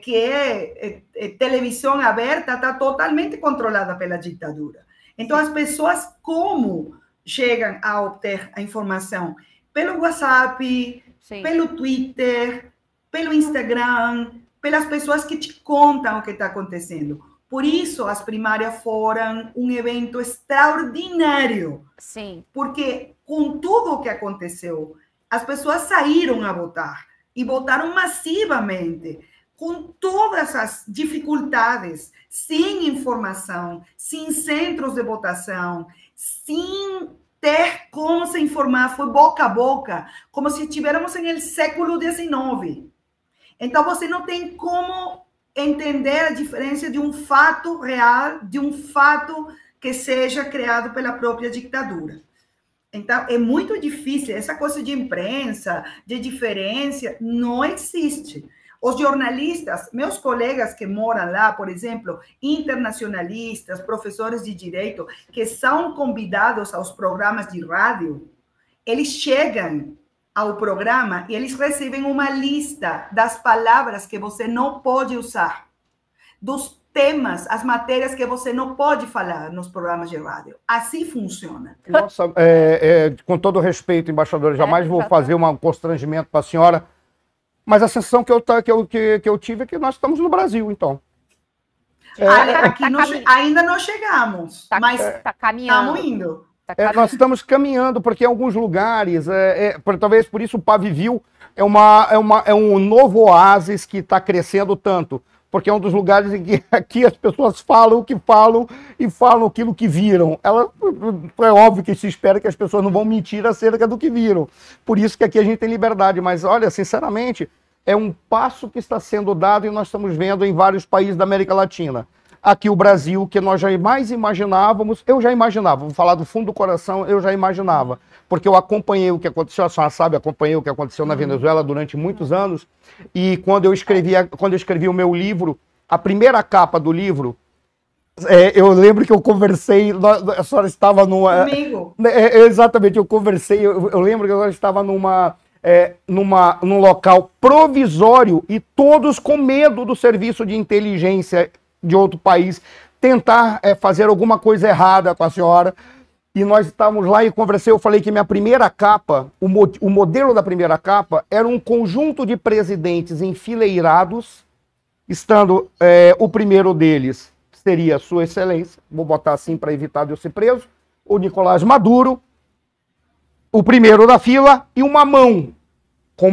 que é televisão aberta, está totalmente controlada pela ditadura. Então, as pessoas, como chegam a obter a informação? Pelo WhatsApp, sim, pelo Twitter, pelo Instagram, pelas pessoas que te contam o que está acontecendo. Por isso, as primárias foram um evento extraordinário. Sim. Porque, com tudo o que aconteceu, as pessoas saíram a votar e votaram massivamente, com todas as dificuldades, sem informação, sem centros de votação, sem ter como se informar, foi boca a boca, como se estivéssemos no século XIX. Então, você não tem como entender a diferença de um fato real, de um fato que seja criado pela própria ditadura. Então, é muito difícil. Essa coisa de imprensa, de diferença, não existe. Os jornalistas, meus colegas que moram lá, por exemplo, internacionalistas, professores de direito, que são convidados aos programas de rádio, eles chegam ao programa e eles recebem uma lista das palavras que você não pode usar, dos temas, as matérias que você não pode falar nos programas de rádio. Assim funciona. Nossa, com todo respeito, embaixadora, jamais vou fazer um constrangimento para a senhora, mas a sensação que eu tive é que nós estamos no Brasil, então. Aqui ainda não chegamos, mas estamos indo. Nós estamos caminhando, porque em alguns lugares, talvez por isso o Pavivil é um novo oásis que está crescendo tanto, porque é um dos lugares em que aqui as pessoas falam o que falam e falam aquilo que viram. É óbvio que se espera que as pessoas não vão mentir acerca do que viram. Por isso que aqui a gente tem liberdade. Mas, olha, sinceramente, é um passo que está sendo dado e nós estamos vendo em vários países da América Latina. aqui o Brasil, que nós jamais imaginávamos, eu já imaginava, vou falar do fundo do coração, eu já imaginava, porque eu acompanhei o que aconteceu, a senhora sabe, acompanhei o que aconteceu na Venezuela durante muitos anos, e quando eu escrevi o meu livro, a primeira capa do livro, eu lembro que eu conversei, a senhora estava numa... Comigo? Exatamente, eu conversei, eu lembro que a senhora estava num local provisório e todos com medo do serviço de inteligência de outro país tentar fazer alguma coisa errada com a senhora. E nós estávamos lá e conversei, eu falei que minha primeira capa, o modelo da primeira capa era um conjunto de presidentes enfileirados, estando o primeiro deles seria Sua Excelência, vou botar assim para evitar de eu ser preso, o Nicolás Maduro, o primeiro da fila, e uma mão com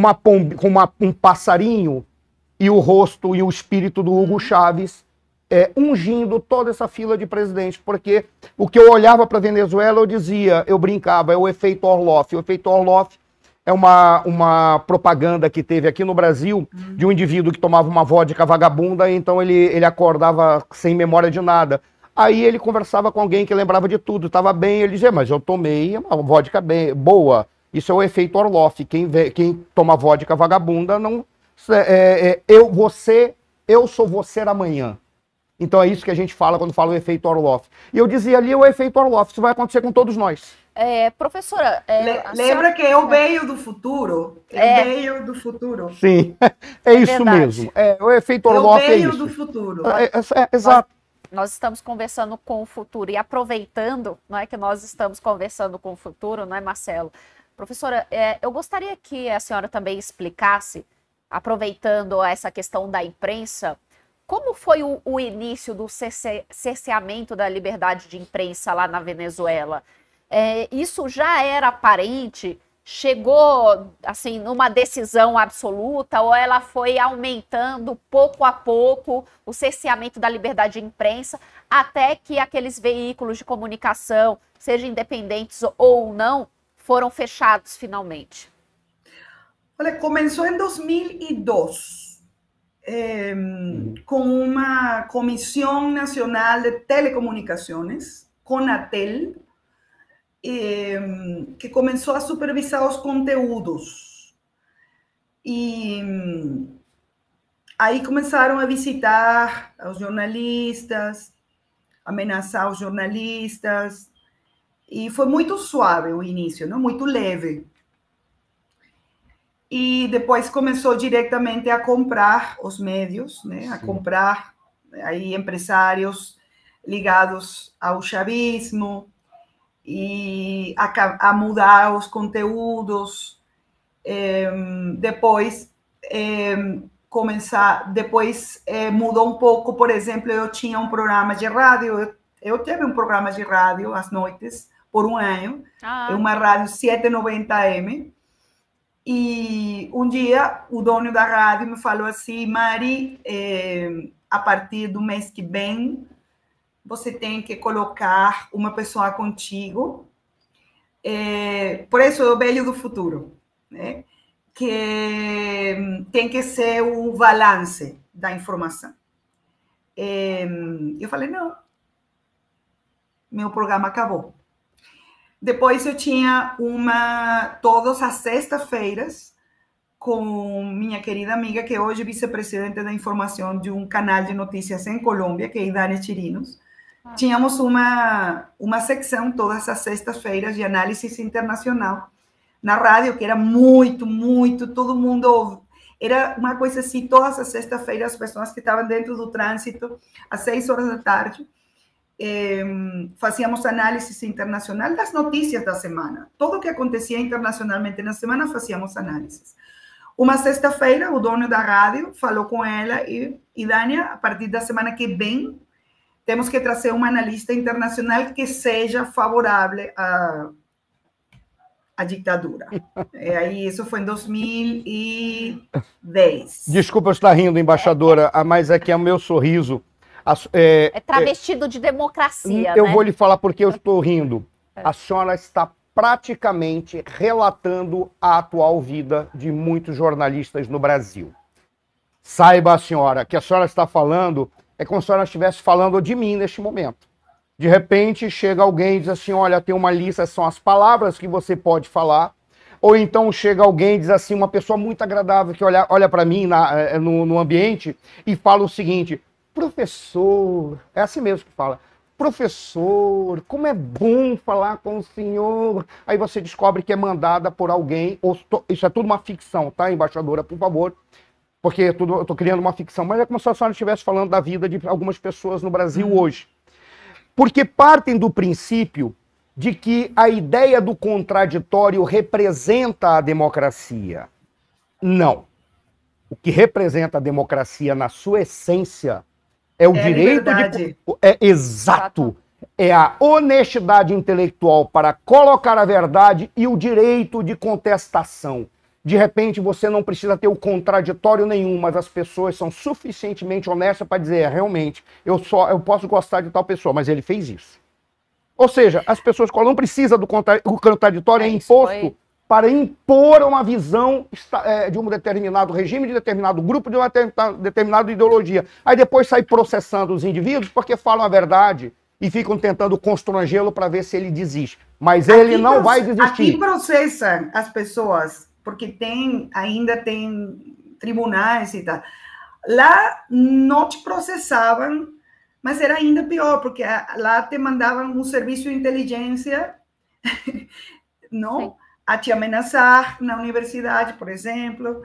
um passarinho e o rosto e o espírito do Hugo Chávez ungindo toda essa fila de presidentes, porque o que eu olhava para a Venezuela, eu dizia, eu brincava, é o efeito Orloff. O efeito Orloff é uma propaganda que teve aqui no Brasil de um indivíduo que tomava uma vodka vagabunda, e então ele acordava sem memória de nada. Aí ele conversava com alguém que lembrava de tudo, estava bem, ele dizia, mas eu tomei uma vodka bem boa. Isso é o efeito Orloff. Quem toma vodka vagabunda não... eu sou você amanhã. Então é isso que a gente fala quando fala o efeito Orloff. E eu dizia ali o efeito Orloff, isso vai acontecer com todos nós. Professora... lembra que eu veio do futuro? Eu veio do futuro. Sim, é isso verdade. Mesmo. O efeito Orloff é isso. Eu veio do futuro. Exato. Nós estamos conversando com o futuro e aproveitando, não é que nós estamos conversando com o futuro, não é, Marcelo? Professora, eu gostaria que a senhora também explicasse, aproveitando essa questão da imprensa, como foi o início do cerceamento da liberdade de imprensa lá na Venezuela? Isso já era aparente? Chegou, assim, numa decisão absoluta ou ela foi aumentando pouco a pouco o cerceamento da liberdade de imprensa até que aqueles veículos de comunicação, sejam independentes ou não, foram fechados finalmente? Olha, começou em 2002 com uma Comissão Nacional de Telecomunicações, CONATEL, que começou a supervisar os conteúdos. E aí começaram a visitar os jornalistas, ameaçar os jornalistas, e foi muito suave o início, não? Muito leve. E depois começou diretamente a comprar os médios, né? A comprar aí empresários ligados ao chavismo, e a mudar os conteúdos. Depois mudou um pouco. Por exemplo, eu tinha um programa de rádio, eu tive um programa de rádio às noites por um ano, uma rádio 790M, e um dia o dono da rádio me falou assim: Mari, a partir do mês que vem você tem que colocar uma pessoa contigo, por isso eu venho do futuro, né? Que tem que ser o balance da informação. Eu falei, não, meu programa acabou. Depois eu tinha todas as sextas-feiras, com minha querida amiga, que hoje é vice-presidente da informação de um canal de notícias em Colômbia, que é Idane Chirinos. Tínhamos uma secção todas as sextas-feiras de análise internacional na rádio, que era muito, todo mundo... Era uma coisa assim, todas as sextas-feiras, as pessoas que estavam dentro do trânsito, às 6 horas da tarde, fazíamos análise internacional das notícias da semana. Tudo o que acontecia internacionalmente na semana, fazíamos análises. Uma sexta-feira, o dono da rádio falou com ela e Dânia, a partir da semana que vem, temos que trazer uma analista internacional que seja favorável à ditadura. Aí isso foi em 2010. Desculpa eu estar rindo, embaixadora, mas é que é o meu sorriso. É travestido de democracia, Eu vou lhe falar porque eu estou rindo. A senhora está praticamente relatando a atual vida de muitos jornalistas no Brasil. Saiba, a senhora, que a senhora está falando É como se a senhora estivesse falando de mim neste momento. De repente, chega alguém e diz assim, olha, tem uma lista, são as palavras que você pode falar. Ou então chega alguém e diz assim, uma pessoa muito agradável que olha para mim no ambiente e fala o seguinte, professor, é assim mesmo que fala, professor, como é bom falar com o senhor. Aí você descobre que é mandada por alguém, isso é tudo uma ficção, tá, embaixadora, por favor? Porque eu tô criando uma ficção, mas é como se a senhora estivesse falando da vida de algumas pessoas no Brasil hoje. Porque partem do princípio de que a ideia do contraditório representa a democracia. Não. O que representa a democracia na sua essência é o direito de... É exato. É a honestidade intelectual para colocar a verdade e o direito de contestação. De repente, você não precisa ter o contraditório nenhum, mas as pessoas são suficientemente honestas para dizer, realmente, eu posso gostar de tal pessoa, mas ele fez isso. Ou seja, as pessoas não precisam do contraditório, é imposto para impor uma visão de um determinado regime, de determinado grupo, de uma determinada ideologia. Aí depois sai processando os indivíduos porque falam a verdade e ficam tentando constrangê-lo para ver se ele desiste. Mas ele não vai desistir. Aqui processam as pessoas, porque ainda tem tribunais e tal. Lá não te processavam, mas era ainda pior, porque lá te mandavam um serviço de inteligência, não? Sim. A te ameaçar na universidade, por exemplo,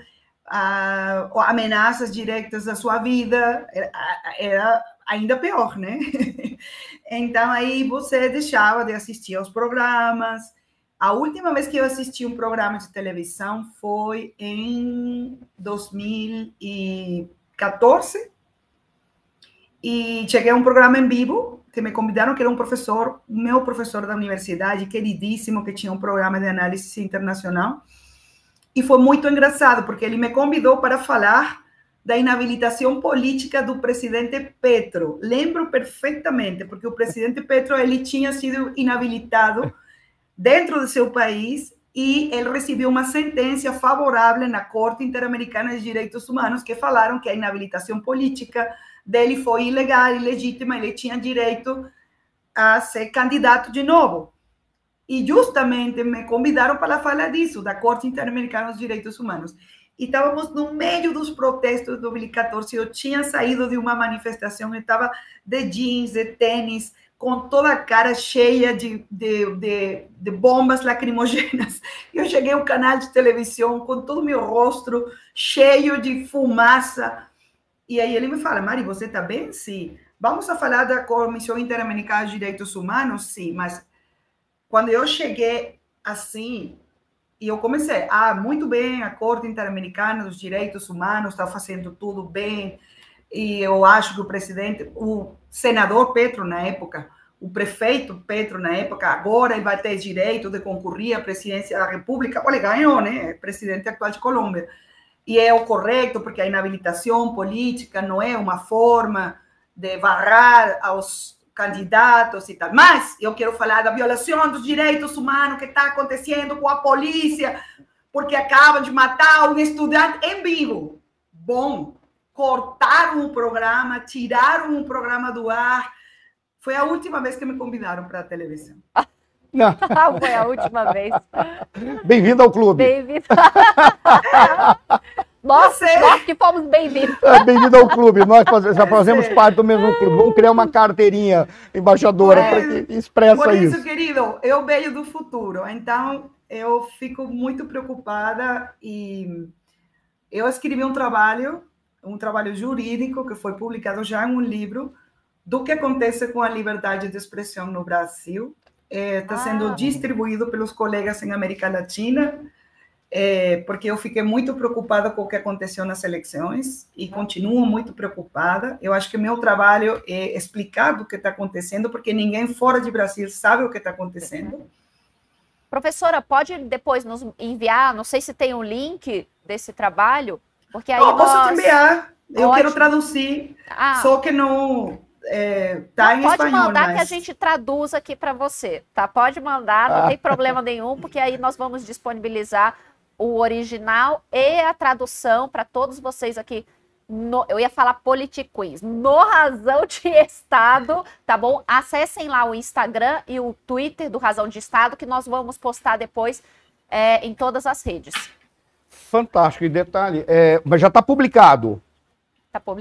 ameaças diretas à sua vida, era ainda pior, né? Então, aí você deixava de assistir aos programas. A última vez que eu assisti um programa de televisão foi em 2014, e cheguei a um programa em vivo que me convidaram, que era um professor, meu professor da universidade, queridíssimo, que tinha um programa de análise internacional, e foi muito engraçado, porque ele me convidou para falar da inabilitação política do presidente Petro. Lembro perfeitamente, porque o presidente Petro, ele tinha sido inabilitado dentro de seu país e ele recebeu uma sentença favorável na Corte Interamericana de Direitos Humanos que falaram que a inabilitação política dele foi ilegal, ilegítima, ele tinha direito a ser candidato de novo. E justamente me convidaram para falar disso, da Corte Interamericana dos Direitos Humanos. E estávamos no meio dos protestos de 2014, eu tinha saído de uma manifestação, eu estava de jeans, de tênis, com toda a cara cheia de bombas lacrimogêneas. Eu cheguei ao canal de televisão com todo o meu rosto cheio de fumaça. E aí ele me fala, Mari, você está bem? Sim. Vamos a falar da Comissão Interamericana de Direitos Humanos? Sim. Mas quando eu cheguei assim, e eu comecei, muito bem, a Corte Interamericana dos Direitos Humanos está fazendo tudo bem, e eu acho que o senador Petro na época, o prefeito Petro na época, agora ele vai ter direito de concorrer à presidência da República. Olha, ganhou, né? Presidente atual de Colômbia. E é o correto, porque a inabilitação política não é uma forma de barrar aos candidatos e tal. Mas eu quero falar da violação dos direitos humanos que está acontecendo com a polícia, porque acabam de matar um estudante em vivo. Bom, cortaram o programa, tiraram o programa do ar. Foi a última vez que me convidaram para a televisão. Não. Foi a última vez. Bem-vindo ao clube. Bem-vindo. Nós que fomos bem-vindos. Bem-vindo ao clube. Nós já fazemos parte do mesmo clube. Vamos criar uma carteirinha, embaixadora, para que expressa isso. Por isso, querido, eu venho do futuro. Então, eu fico muito preocupada e eu escrevi um trabalho jurídico que foi publicado já em um livro do que acontece com a liberdade de expressão no Brasil. Está sendo distribuído pelos colegas em América Latina, porque eu fiquei muito preocupada com o que aconteceu nas eleições e continuo muito preocupada. Eu acho que meu trabalho é explicar o que está acontecendo, porque ninguém fora de Brasil sabe o que está acontecendo. Professora, pode depois nos enviar, não sei se tem um link desse trabalho, porque aí posso te enviar, eu quero traduzir, só que não... tá em pode espanhol, mandar que a gente traduz aqui para você, tá? Pode mandar, não tem problema nenhum, porque aí nós vamos disponibilizar o original e a tradução para todos vocês aqui eu ia falar Politiquins, no Razão de Estado, tá bom? Acessem lá o Instagram e o Twitter do Razão de Estado, que nós vamos postar depois em todas as redes. Fantástico. E detalhe, mas já está publicado.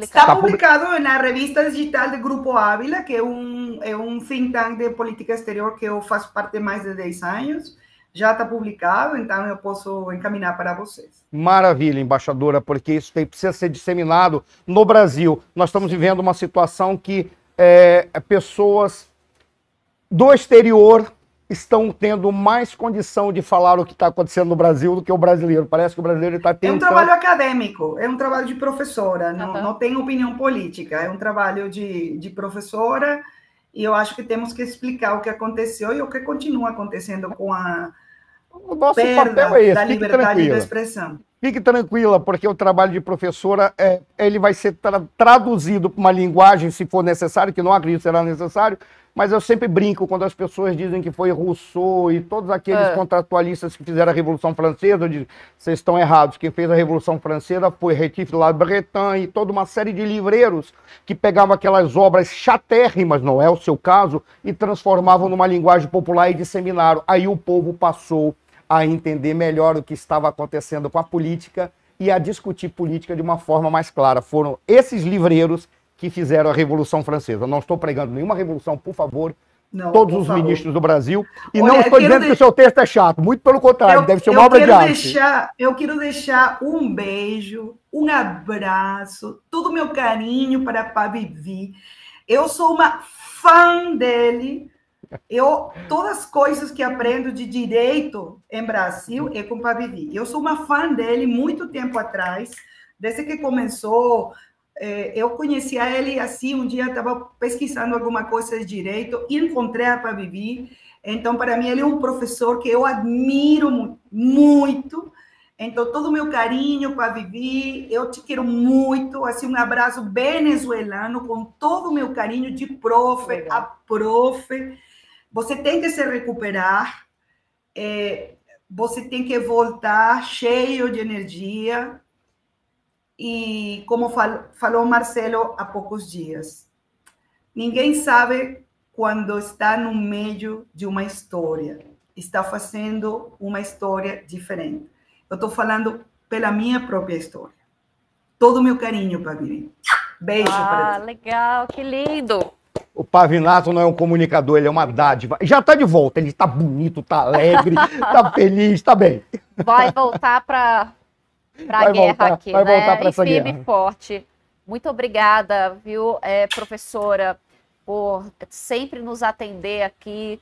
Está publicado na revista digital do Grupo Ávila, que é um think tank de política exterior que eu faço parte há mais de 10 anos. Já está publicado, então eu posso encaminhar para vocês. Maravilha, embaixadora, porque isso precisa ser disseminado no Brasil. Nós estamos vivendo uma situação que pessoas do exterior estão tendo mais condição de falar o que está acontecendo no Brasil do que o brasileiro. Parece que o brasileiro está tentando... É um trabalho acadêmico, é um trabalho de professora, não tem opinião política, é um trabalho de professora, e eu acho que temos que explicar o que aconteceu e o que continua acontecendo com a perda da liberdade de expressão. Fique tranquila, porque o trabalho de professora, ele vai ser traduzido para uma linguagem, se for necessário, que não acredito que será necessário, mas eu sempre brinco quando as pessoas dizem que foi Rousseau e todos aqueles contratualistas que fizeram a Revolução Francesa, eu digo, vocês estão errados, quem fez a Revolução Francesa foi Rétif La Breton e toda uma série de livreiros que pegavam aquelas obras chatérrimas, não é o seu caso, e transformavam numa linguagem popular e disseminaram. Aí o povo passou a entender melhor o que estava acontecendo com a política e a discutir política de uma forma mais clara. Foram esses livreiros que fizeram a Revolução Francesa. Não estou pregando nenhuma revolução, por favor, todos os ministros do Brasil. E não estou dizendo que o seu texto é chato, muito pelo contrário, deve ser uma obra de arte. Eu quero deixar um beijo, um abraço, todo o meu carinho para Pavivi. Eu sou uma fã dele. Todas as coisas que aprendo de direito em Brasil é com Pavivi. Eu sou uma fã dele muito tempo atrás, desde que começou. Eu conhecia ele assim, um dia estava pesquisando alguma coisa de direito e encontrei a Pavivi. Então, para mim, ele é um professor que eu admiro muito. Então, todo o meu carinho para Vivi, eu te quero muito. Assim, um abraço venezuelano com todo o meu carinho de profe a profe. Você tem que se recuperar, você tem que voltar cheio de energia. E como falou Marcelo há poucos dias, ninguém sabe quando está no meio de uma história, está fazendo uma história diferente. Eu estou falando pela minha própria história. Todo o meu carinho para Vivi. Beijo para ti. Legal, que lindo. O Pavinato não é um comunicador, ele é uma dádiva. Já está de volta, ele está bonito, está alegre, está feliz, está bem. Vai voltar para a guerra aqui, vai né? Voltar para essa firme guerra. E forte. Muito obrigada, viu, professora, por sempre nos atender aqui,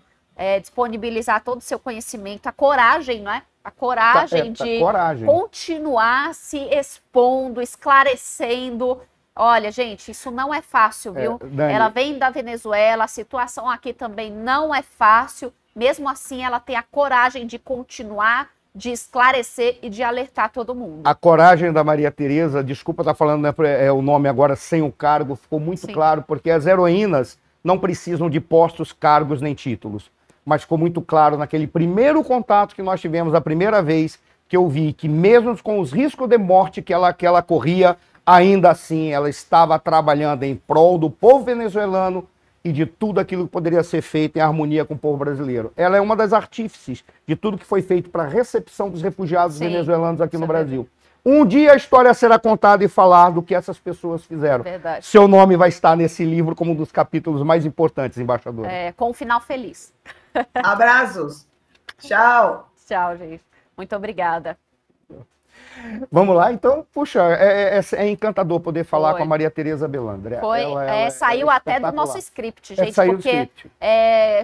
disponibilizar todo o seu conhecimento, a coragem, né? A coragem de continuar se expondo, esclarecendo. Olha, gente, isso não é fácil, viu? Ela vem da Venezuela, a situação aqui também não é fácil. Mesmo assim, ela tem a coragem de continuar, de esclarecer e de alertar todo mundo. A coragem da Maria Tereza, desculpa estar falando o nome agora sem o cargo, ficou muito claro, porque as heroínas não precisam de postos, cargos nem títulos. Mas ficou muito claro naquele primeiro contato que nós tivemos, a primeira vez que eu vi que mesmo com os riscos de morte que ela corria, ainda assim ela estava trabalhando em prol do povo venezuelano e de tudo aquilo que poderia ser feito em harmonia com o povo brasileiro. Ela é uma das artífices de tudo que foi feito para a recepção dos refugiados venezuelanos aqui no Brasil. Um dia a história será contada e falar do que essas pessoas fizeram. Verdade. Seu nome vai estar nesse livro como um dos capítulos mais importantes, embaixador. Com um final feliz. Abraços. Tchau. Tchau, gente. Muito obrigada. Vamos lá, então, puxa, é encantador poder falar com a Maria Tereza Belandre. Saiu até do nosso script, gente, porque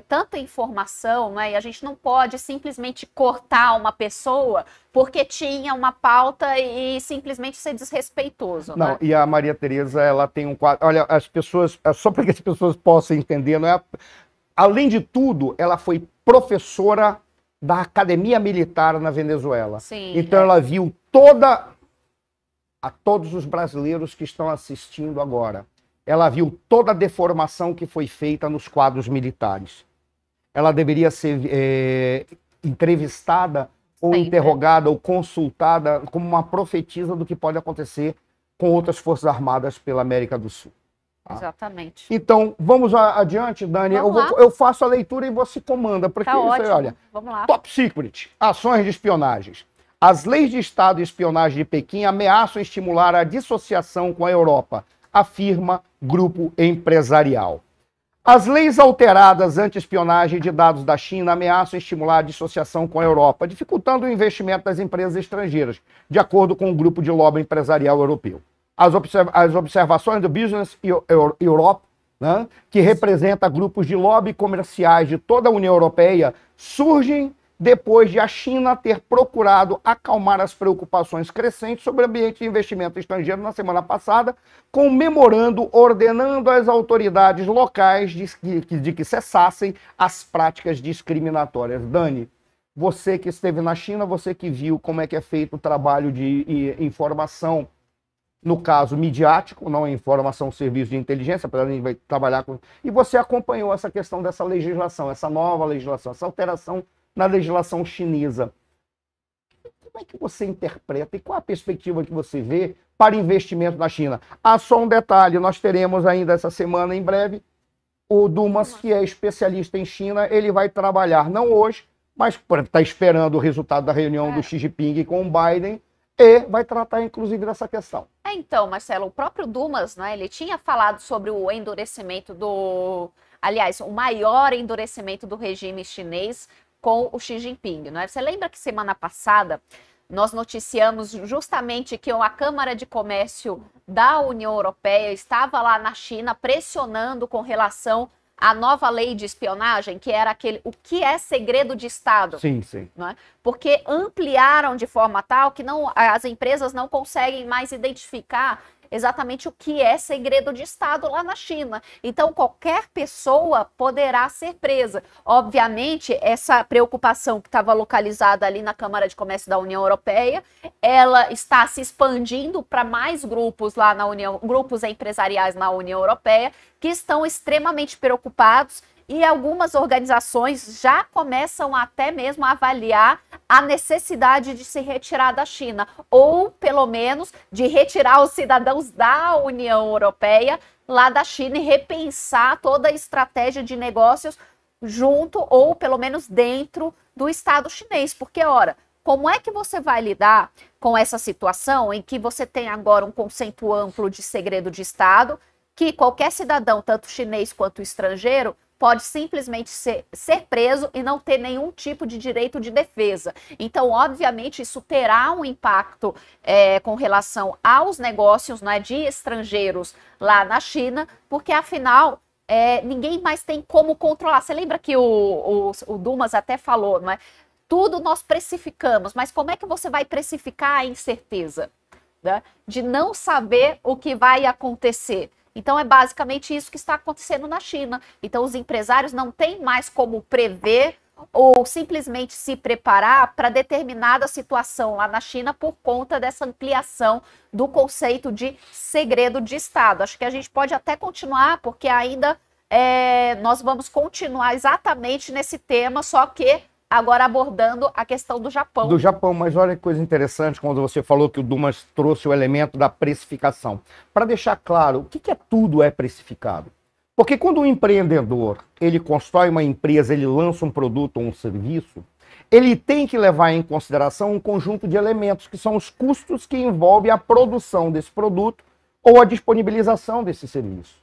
tanta informação, né, e a gente não pode simplesmente cortar uma pessoa porque tinha uma pauta e simplesmente ser desrespeitoso. Não, né? E a Maria Tereza, ela tem um quadro, olha, as pessoas, só para que as pessoas possam entender, não é? Além de tudo, ela foi professora da Academia Militar na Venezuela. Sim, então ela viu a todos os brasileiros que estão assistindo agora, ela viu toda a deformação que foi feita nos quadros militares. Ela deveria ser entrevistada ou interrogada ou consultada como uma profetisa do que pode acontecer com outras forças armadas pela América do Sul. Tá? Exatamente. Então, vamos adiante, Dani. Eu faço a leitura e você comanda. Porque tá ótimo. Olha, vamos lá. Top Secret, ações de espionagem. As leis de Estado e espionagem de Pequim ameaçam estimular a dissociação com a Europa, afirma grupo empresarial. As leis alteradas anti-espionagem de dados da China ameaçam estimular a dissociação com a Europa, dificultando o investimento das empresas estrangeiras, de acordo com o grupo de lobby empresarial europeu. As observações do Business Europe, né, que representa grupos de lobby comerciais de toda a União Europeia, surgem depois de a China ter procurado acalmar as preocupações crescentes sobre o ambiente de investimento estrangeiro na semana passada, com um memorando ordenando às autoridades locais de que cessassem as práticas discriminatórias. Dani, você que esteve na China, você que viu como é que é feito o trabalho de informação, no caso midiático, não é informação serviço de inteligência, apesar de a gente vai trabalhar com... E você acompanhou essa questão dessa legislação, essa nova legislação, essa alteração na legislação chinesa. Como é que você interpreta e qual a perspectiva que você vê para investimento na China? Só um detalhe, nós teremos ainda essa semana, em breve, o Dumas, que é especialista em China, ele vai trabalhar, não hoje, mas está esperando o resultado da reunião do Xi Jinping com o Biden, e vai tratar, inclusive, dessa questão. Então, Marcelo, o próprio Dumas, né, ele tinha falado sobre o endurecimento aliás, o maior endurecimento do regime chinês com o Xi Jinping, né? Você lembra que semana passada nós noticiamos justamente que a Câmara de Comércio da União Europeia estava lá na China pressionando com relação à nova lei de espionagem, que era o que é segredo de Estado. Sim, sim. Né? Porque ampliaram de forma tal que as empresas não conseguem mais identificar exatamente o que é segredo de Estado lá na China. Então, qualquer pessoa poderá ser presa. Obviamente, essa preocupação que estava localizada ali na Câmara de Comércio da União Europeia, ela está se expandindo para mais grupos lá na União, grupos empresariais na União Europeia, que estão extremamente preocupados. E algumas organizações já começam até mesmo a avaliar a necessidade de se retirar da China, ou pelo menos de retirar os cidadãos da União Europeia lá da China e repensar toda a estratégia de negócios junto ou pelo menos dentro do Estado chinês. Porque, ora, como é que você vai lidar com essa situação em que você tem agora um conceito amplo de segredo de Estado, que qualquer cidadão, tanto chinês quanto estrangeiro, pode simplesmente ser preso e não ter nenhum tipo de direito de defesa. Então, obviamente, isso terá um impacto com relação aos negócios, né, de estrangeiros lá na China, porque, afinal, ninguém mais tem como controlar. Você lembra que o Dumas até falou, não é? Tudo nós precificamos, mas como é que você vai precificar a incerteza, né, de não saber o que vai acontecer? Então, é basicamente isso que está acontecendo na China. Então, os empresários não têm mais como prever ou simplesmente se preparar para determinada situação lá na China por conta dessa ampliação do conceito de segredo de Estado. Acho que a gente pode até continuar, porque ainda nós vamos continuar exatamente nesse tema, só que agora abordando a questão do Japão. Do Japão, mas olha que coisa interessante quando você falou que o Dumas trouxe o elemento da precificação. Para deixar claro, o que tudo é precificado? Porque quando um empreendedor, ele constrói uma empresa, ele lança um produto ou um serviço, ele tem que levar em consideração um conjunto de elementos, que são os custos que envolvem a produção desse produto ou a disponibilização desse serviço.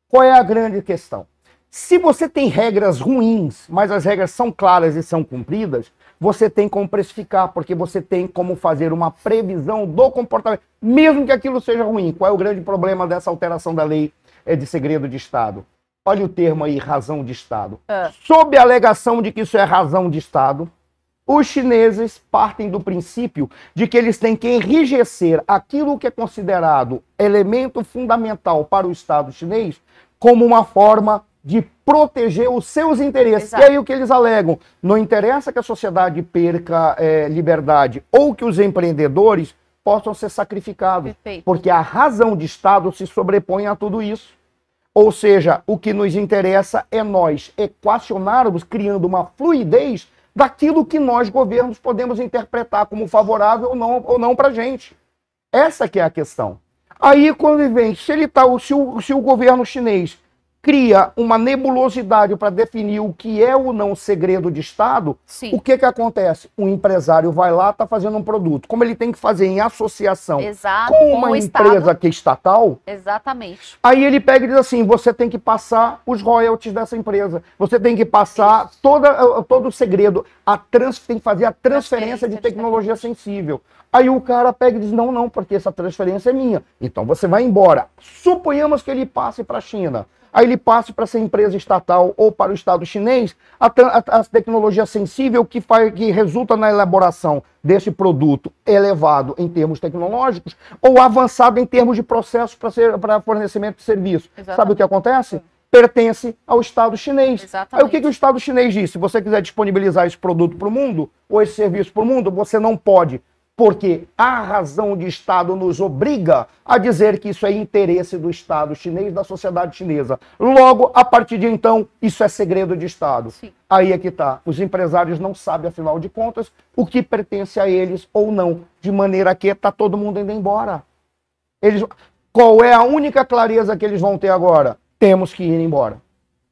Qual é a grande questão? Se você tem regras ruins, mas as regras são claras e são cumpridas, você tem como precificar, porque você tem como fazer uma previsão do comportamento, mesmo que aquilo seja ruim. Qual é o grande problema dessa alteração da lei de segredo de Estado? Olha o termo aí, razão de Estado. Sob a alegação de que isso é razão de Estado, os chineses partem do princípio de que eles têm que enrijecer aquilo que é considerado elemento fundamental para o Estado chinês como uma forma de proteger os seus interesses. Exato. E aí o que eles alegam? Não interessa que a sociedade perca liberdade ou que os empreendedores possam ser sacrificados. Perfeito. Porque a razão de Estado se sobrepõe a tudo isso. Ou seja, o que nos interessa é nós equacionarmos, criando uma fluidez daquilo que nós, governos, podemos interpretar como favorável ou não para a gente. Essa que é a questão. Aí, quando vem, se o governo chinês cria uma nebulosidade para definir o que é ou não segredo de Estado, Sim. o que acontece? O empresário vai lá, está fazendo um produto. Como ele tem que fazer em associação com uma empresa que é estatal, exatamente. Aí ele pega e diz assim, você tem que passar os royalties dessa empresa, você tem que passar todo o segredo, tem que fazer a transferência de tecnologia sensível. Aí o cara pega e diz, não, porque essa transferência é minha. Então você vai embora. Suponhamos que ele passe para a China. Aí ele passe para essa empresa estatal ou para o Estado chinês a tecnologia sensível que resulta na elaboração desse produto elevado em termos tecnológicos ou avançado em termos de processos para fornecimento de serviço. Exatamente. Sabe o que acontece? Pertence ao Estado chinês. Exatamente. Aí o que o Estado chinês disse? Se você quiser disponibilizar esse produto para o mundo ou esse serviço para o mundo, você não pode. Porque a razão de Estado nos obriga a dizer que isso é interesse do Estado chinês, da sociedade chinesa. Logo, a partir de então, isso é segredo de Estado. Sim. Aí é que está. Os empresários não sabem, afinal de contas, o que pertence a eles ou não. De maneira que está todo mundo indo embora. Qual é a única clareza que eles vão ter agora? Temos que ir embora.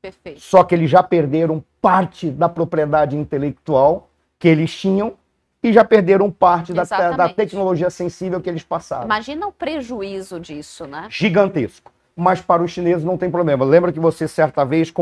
Perfeito. Só que eles já perderam parte da propriedade intelectual que eles tinham e já perderam parte da tecnologia sensível que eles passaram. Imagina o prejuízo disso, né? Gigantesco. Mas para os chineses não tem problema. Lembra que você certa vez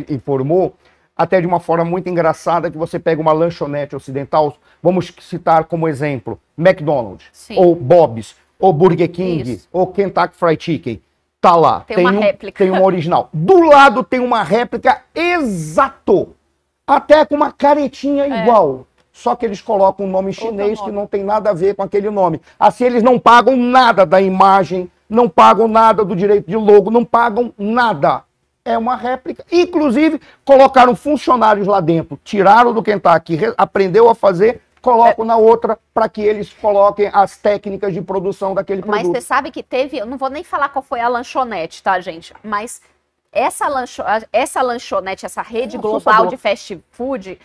informou, até de uma forma muito engraçada, que você pega uma lanchonete ocidental, vamos citar como exemplo, McDonald's, Sim. ou Bob's, ou Burger King, Isso. ou Kentucky Fried Chicken. Tá lá. Tem uma réplica. Tem uma original. Do lado tem uma réplica exato. Até com uma caretinha igual. Só que eles colocam um nome chinês que não tem nada a ver com aquele nome. Assim, eles não pagam nada da imagem, não pagam nada do direito de logo, não pagam nada. É uma réplica. Inclusive, colocaram funcionários lá dentro, tiraram do Kentucky, aprendeu a fazer, colocam na outra para que eles coloquem as técnicas de produção daquele produto. Mas você sabe que teve, eu não vou nem falar qual foi a lanchonete, tá, gente? Mas essa lanchonete, essa rede global de fast food...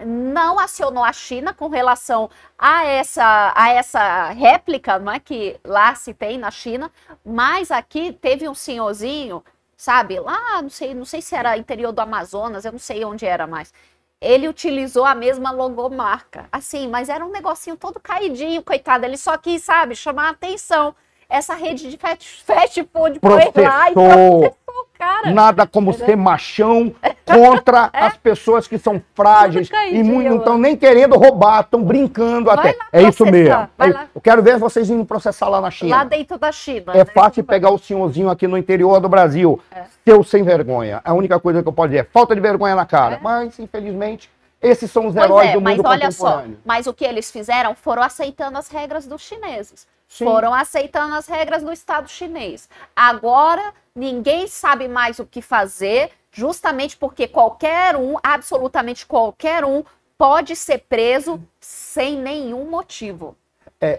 Não acionou a China com relação a essa réplica, não é, que lá se tem na China, mas aqui teve um senhorzinho, sabe, lá, não sei se era interior do Amazonas, eu não sei onde era mais. Ele utilizou a mesma logomarca, assim, mas era um negocinho todo caidinho, coitado, ele só quis, sabe, chamar a atenção. Essa rede de fast food foi lá e processou o cara. Nada como ser machão contra as pessoas que são frágeis e não estão nem querendo roubar, estão brincando até. É isso mesmo. Eu quero ver vocês indo processar lá na China. Lá dentro da China. É fácil pegar o senhorzinho aqui no interior do Brasil. Seu sem vergonha. A única coisa que eu posso dizer é falta de vergonha na cara. Mas, infelizmente, esses são os heróis do mundo contemporâneo. Mas olha só, mas o que eles fizeram foram aceitando as regras dos chineses. Sim. Foram aceitando as regras do Estado chinês. Agora, ninguém sabe mais o que fazer, justamente porque qualquer um, absolutamente qualquer um, pode ser preso sem nenhum motivo.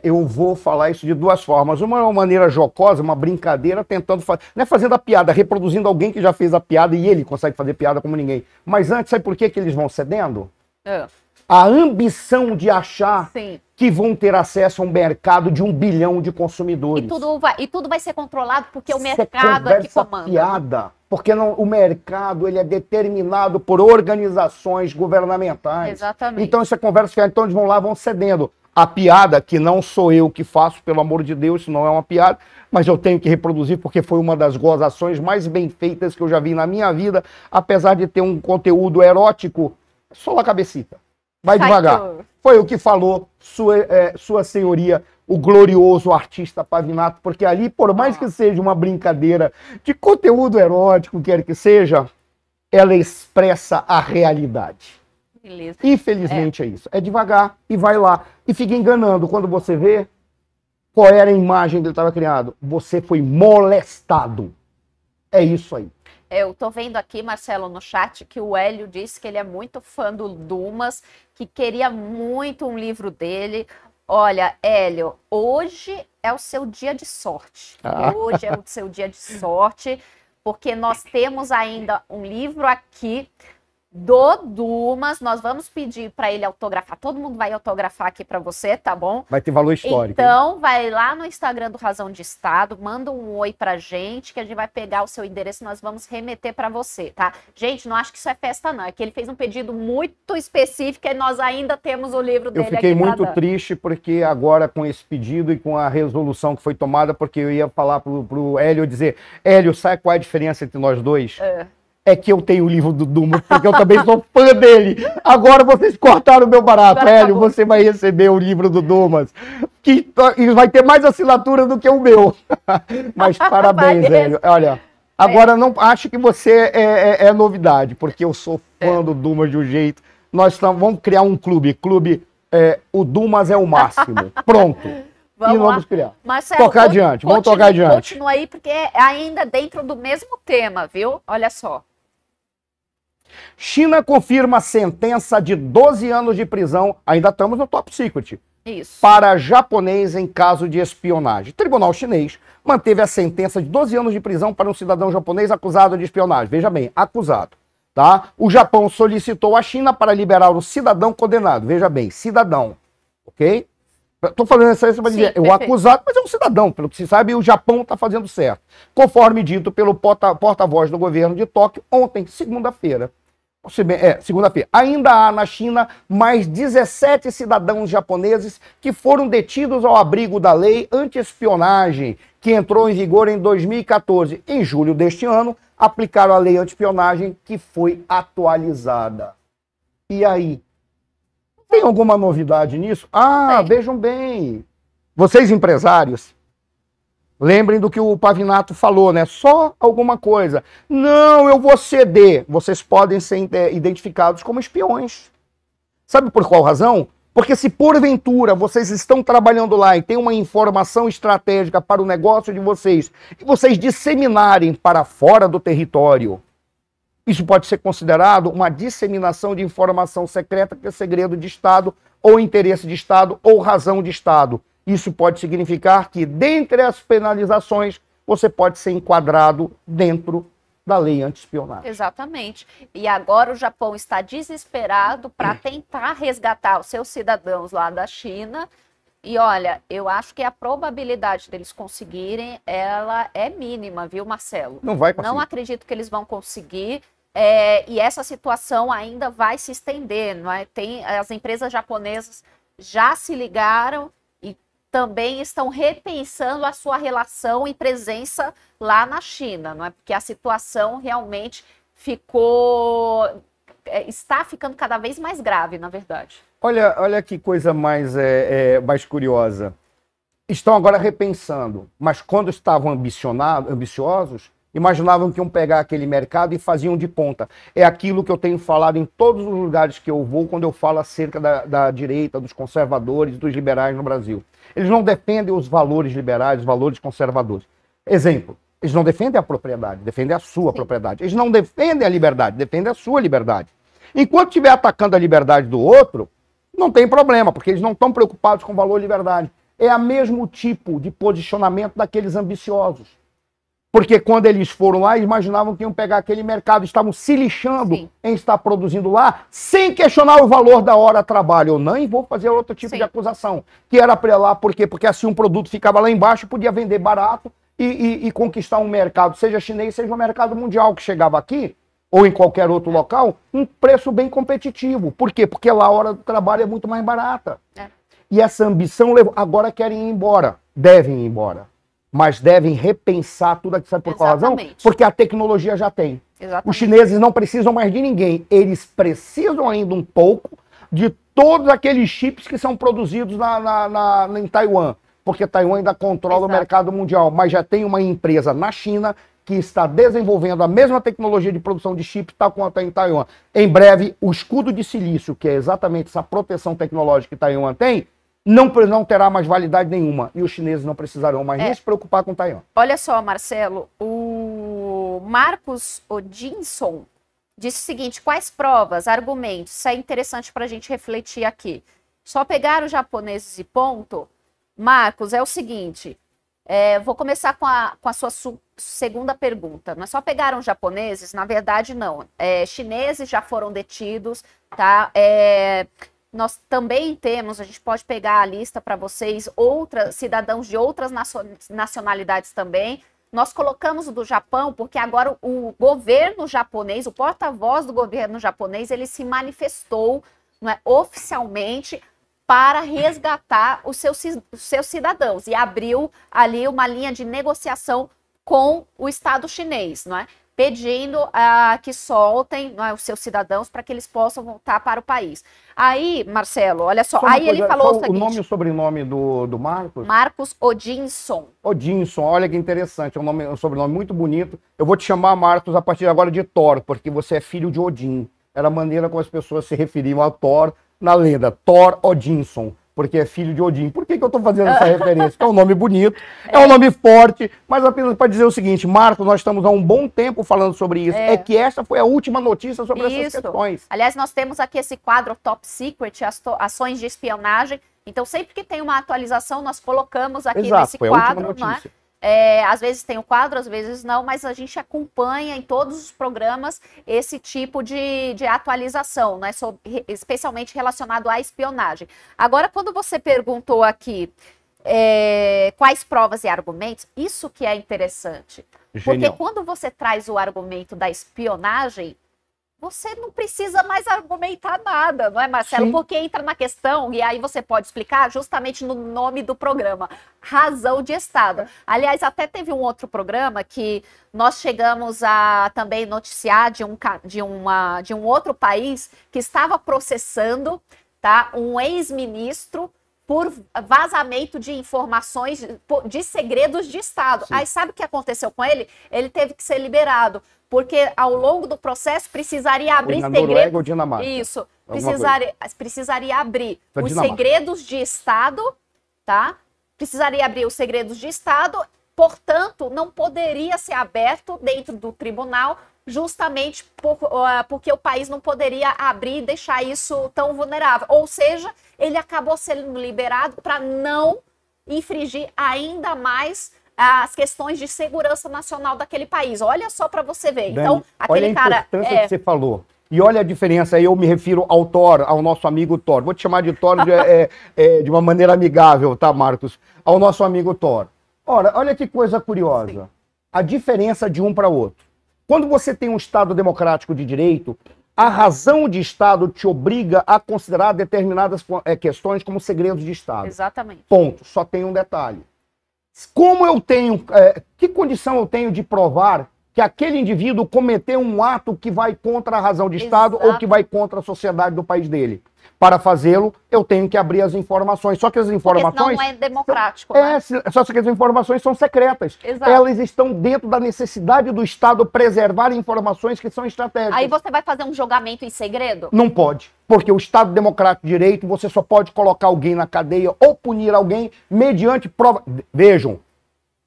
Eu vou falar isso de duas formas. Uma é uma maneira jocosa, uma brincadeira, tentando fazer. Não é fazendo a piada, reproduzindo alguém que já fez a piada e ele consegue fazer piada como ninguém. Mas antes, sabe por que eles vão cedendo? A ambição de achar Sim. que vão ter acesso a um mercado de 1 bilhão de consumidores. E tudo vai ser controlado porque o mercado é que comanda. Piada, porque o mercado ele é determinado por organizações governamentais. Exatamente. Então essa conversa fiada, então eles vão lá, vão cedendo. A piada, que não sou eu que faço, pelo amor de Deus, isso não é uma piada, mas eu tenho que reproduzir porque foi uma das gozações mais bem feitas que eu já vi na minha vida, apesar de ter um conteúdo erótico, só a cabecita. Vai devagar. Foi o que falou sua senhoria, o glorioso artista Pavinato, porque ali, por mais que seja uma brincadeira de conteúdo erótico, quer que seja, ela expressa a realidade. Beleza. Infelizmente é isso. É devagar e vai lá. E fica enganando. Quando você vê qual era a imagem que ele estava criando, você foi molestado. É isso aí. Eu tô vendo aqui, Marcelo, no chat, que o Hélio disse que ele é muito fã do Dumas, que queria muito um livro dele. Olha, Hélio, hoje é o seu dia de sorte. Hoje é o seu dia de sorte, porque nós temos ainda um livro aqui do Dumas. Nós vamos pedir para ele autografar. Todo mundo vai autografar aqui para você, tá bom? Vai ter valor histórico. Então, vai lá no Instagram do Razão de Estado, manda um oi pra gente, que a gente vai pegar o seu endereço e nós vamos remeter para você, tá? Gente, não acho que isso é festa, não. É que ele fez um pedido muito específico e nós ainda temos o livro dele aqui. Eu fiquei muito triste porque agora com esse pedido e com a resolução que foi tomada, porque eu ia falar pro Hélio, dizer, Hélio, sabe qual é a diferença entre nós dois? É que eu tenho o livro do Dumas, porque eu também sou fã dele. Agora vocês cortaram o meu barato. Hélio, você vai receber o livro do Dumas, que vai ter mais assinatura do que o meu. Mas parabéns, Hélio. Olha, agora não acho que você é novidade, porque eu sou fã do Dumas de um jeito. Nós vamos criar um clube. O Dumas é o máximo. Pronto. Vamos criar. Marcelo, tocar adiante. Vamos tocar adiante. Continua aí, porque é ainda dentro do mesmo tema, viu? Olha só. China confirma sentença de 12 anos de prisão, ainda estamos no top secret, isso, para japonês em caso de espionagem. O tribunal chinês manteve a sentença de 12 anos de prisão para um cidadão japonês acusado de espionagem. Veja bem, acusado. Tá? O Japão solicitou à China para liberar o cidadão condenado. Veja bem, cidadão. Ok? Estou falando isso para dizer, o acusado, mas é um cidadão. Pelo que se sabe, o Japão está fazendo certo. Conforme dito pelo porta-voz do governo de Tóquio ontem, segunda-feira. Segunda-feira. Ainda há na China mais 17 cidadãos japoneses que foram detidos ao abrigo da lei anti-espionagem, que entrou em vigor em 2014. Em julho deste ano, aplicaram a lei anti-espionagem, que foi atualizada. E aí? Tem alguma novidade nisso? Vejam bem. Vocês empresários, lembrem do que o Pavinato falou, né? Só alguma coisa. Não, eu vou ceder. Vocês podem ser identificados como espiões. Sabe por qual razão? Porque se porventura vocês estão trabalhando lá e tem uma informação estratégica para o negócio de vocês, e vocês disseminarem para fora do território, isso pode ser considerado uma disseminação de informação secreta, que é segredo de Estado, ou interesse de Estado, ou razão de Estado. Isso pode significar que, dentre as penalizações, você pode ser enquadrado dentro da lei anti-espionagem. Exatamente. E agora o Japão está desesperado para tentar resgatar os seus cidadãos lá da China. E olha, eu acho que a probabilidade deles conseguirem, ela é mínima, viu, Marcelo? Não vai conseguir. Não acredito que eles vão conseguir. E essa situação ainda vai se estender, não é? As empresas japonesas já se ligaram e também estão repensando a sua relação e presença lá na China, não é? Porque a situação realmente está ficando cada vez mais grave, na verdade. Olha que coisa mais curiosa. Estão agora repensando, mas quando estavam ambiciosos, imaginavam que iam pegar aquele mercado e faziam de ponta. É aquilo que eu tenho falado em todos os lugares que eu vou, quando eu falo acerca da direita, dos conservadores, dos liberais no Brasil. Eles não defendem os valores liberais, os valores conservadores. Exemplo, eles não defendem a propriedade, defendem a sua propriedade. Eles não defendem a liberdade, defendem a sua liberdade. Enquanto estiver atacando a liberdade do outro, não tem problema, porque eles não estão preocupados com o valor liberdade. É o mesmo tipo de posicionamento daqueles ambiciosos. Porque quando eles foram lá, imaginavam que iam pegar aquele mercado, estavam se lixando em estar produzindo lá, sem questionar o valor da hora de trabalho. Eu nem vou fazer outro tipo de acusação, que era para lá, por quê? Porque assim um produto ficava lá embaixo, podia vender barato e conquistar um mercado, seja chinês, seja um mercado mundial, que chegava aqui, ou em qualquer outro local, um preço bem competitivo. Por quê? Porque lá a hora do trabalho é muito mais barata. E essa ambição levou. Agora querem ir embora. Devem ir embora. Mas devem repensar tudo aqui. Sabe por qual razão? Porque a tecnologia já tem. Os chineses não precisam mais de ninguém. Eles precisam ainda um pouco de todos aqueles chips que são produzidos em Taiwan. Porque Taiwan ainda controla o mercado mundial. Mas já tem uma empresa na China que está desenvolvendo a mesma tecnologia de produção de chips, tal quanto em Taiwan. Em breve, o escudo de silício, que é exatamente essa proteção tecnológica que Taiwan tem, não terá mais validade nenhuma. E os chineses não precisarão mais nem se preocupar com Taiwan. Olha só, Marcelo, o Marcos Odinson disse o seguinte: quais provas, argumentos? Isso é interessante para a gente refletir aqui. Só pegar os japoneses e ponto? Marcos, é o seguinte... Vou começar com a sua segunda pergunta. Não é só pegaram japoneses? Na verdade, não. Chineses já foram detidos, tá? Nós também temos, a gente pode pegar a lista para vocês, cidadãos de outras nacionalidades também. Nós colocamos o do Japão porque agora o governo japonês, o porta-voz do governo japonês, ele se manifestou, não é, oficialmente para resgatar os seus cidadãos e abriu ali uma linha de negociação com o Estado chinês, não é? Pedindo que soltem, não é, os seus cidadãos para que eles possam voltar para o país. Aí, Marcelo, olha só, aí ele falou o seguinte... O nome e o sobrenome do Marcos? Marcos Odinson. Odinson, olha que interessante, é um sobrenome muito bonito. Eu vou te chamar, Marcos, a partir de agora de Thor, porque você é filho de Odin. Era a maneira como as pessoas se referiam a Thor na lenda, Thor Odinson, porque é filho de Odin. Por que eu estou fazendo essa referência? É um nome bonito, é um nome forte, mas apenas para dizer o seguinte, Marcos, nós estamos há um bom tempo falando sobre isso, é que esta foi a última notícia sobre essas questões. Aliás, nós temos aqui esse quadro Top Secret, ações de espionagem, então sempre que tem uma atualização, nós colocamos aqui nesse quadro, não é? Às vezes tem o quadro, às vezes não, mas a gente acompanha em todos os programas esse tipo de atualização, né, especialmente relacionado à espionagem. Agora, quando você perguntou aqui quais provas e argumentos, isso que é interessante. Genial. Porque quando você traz o argumento da espionagem, você não precisa mais argumentar nada, não é, Marcelo? Sim. Porque entra na questão, e aí você pode explicar justamente no nome do programa, razão de Estado. Aliás, até teve um outro programa que nós chegamos a também noticiar de um outro país que estava processando, tá, um ex-ministro por vazamento de informações de segredos de Estado. Sim. Aí sabe o que aconteceu com ele? Ele teve que ser liberado, porque ao longo do processo precisaria abrir segredos. Noruega ou Dinamarca? Isso, precisaria abrir os segredos de Estado, tá? Precisaria abrir os segredos de Estado, portanto, não poderia ser aberto dentro do tribunal, justamente porque o país não poderia abrir e deixar isso tão vulnerável. Ou seja, ele acabou sendo liberado para não infringir ainda mais as questões de segurança nacional daquele país. Olha só para você ver. Dani, então, aquele cara... Olha a importância que você falou. E olha a diferença, aí eu me refiro ao Thor, ao nosso amigo Thor. Vou te chamar de Thor de uma maneira amigável, tá, Marcos? Ao nosso amigo Thor. Ora, olha que coisa curiosa. Sim. A diferença de um para outro. Quando você tem um Estado democrático de direito, a razão de Estado te obriga a considerar determinadas questões como segredos de Estado. Exatamente. Ponto. Só tem um detalhe. Como eu tenho, que condição eu tenho de provar que aquele indivíduo cometeu um ato que vai contra a razão de Estado ou que vai contra a sociedade do país dele? Para fazê-lo, eu tenho que abrir as informações. Só que as informações... Porque não é democrático, né? Só que as informações são secretas. Exato. Elas estão dentro da necessidade do Estado preservar informações que são estratégicas. Aí você vai fazer um julgamento em segredo? Não pode. Porque o Estado Democrático de Direito, você só pode colocar alguém na cadeia ou punir alguém mediante prova. Vejam,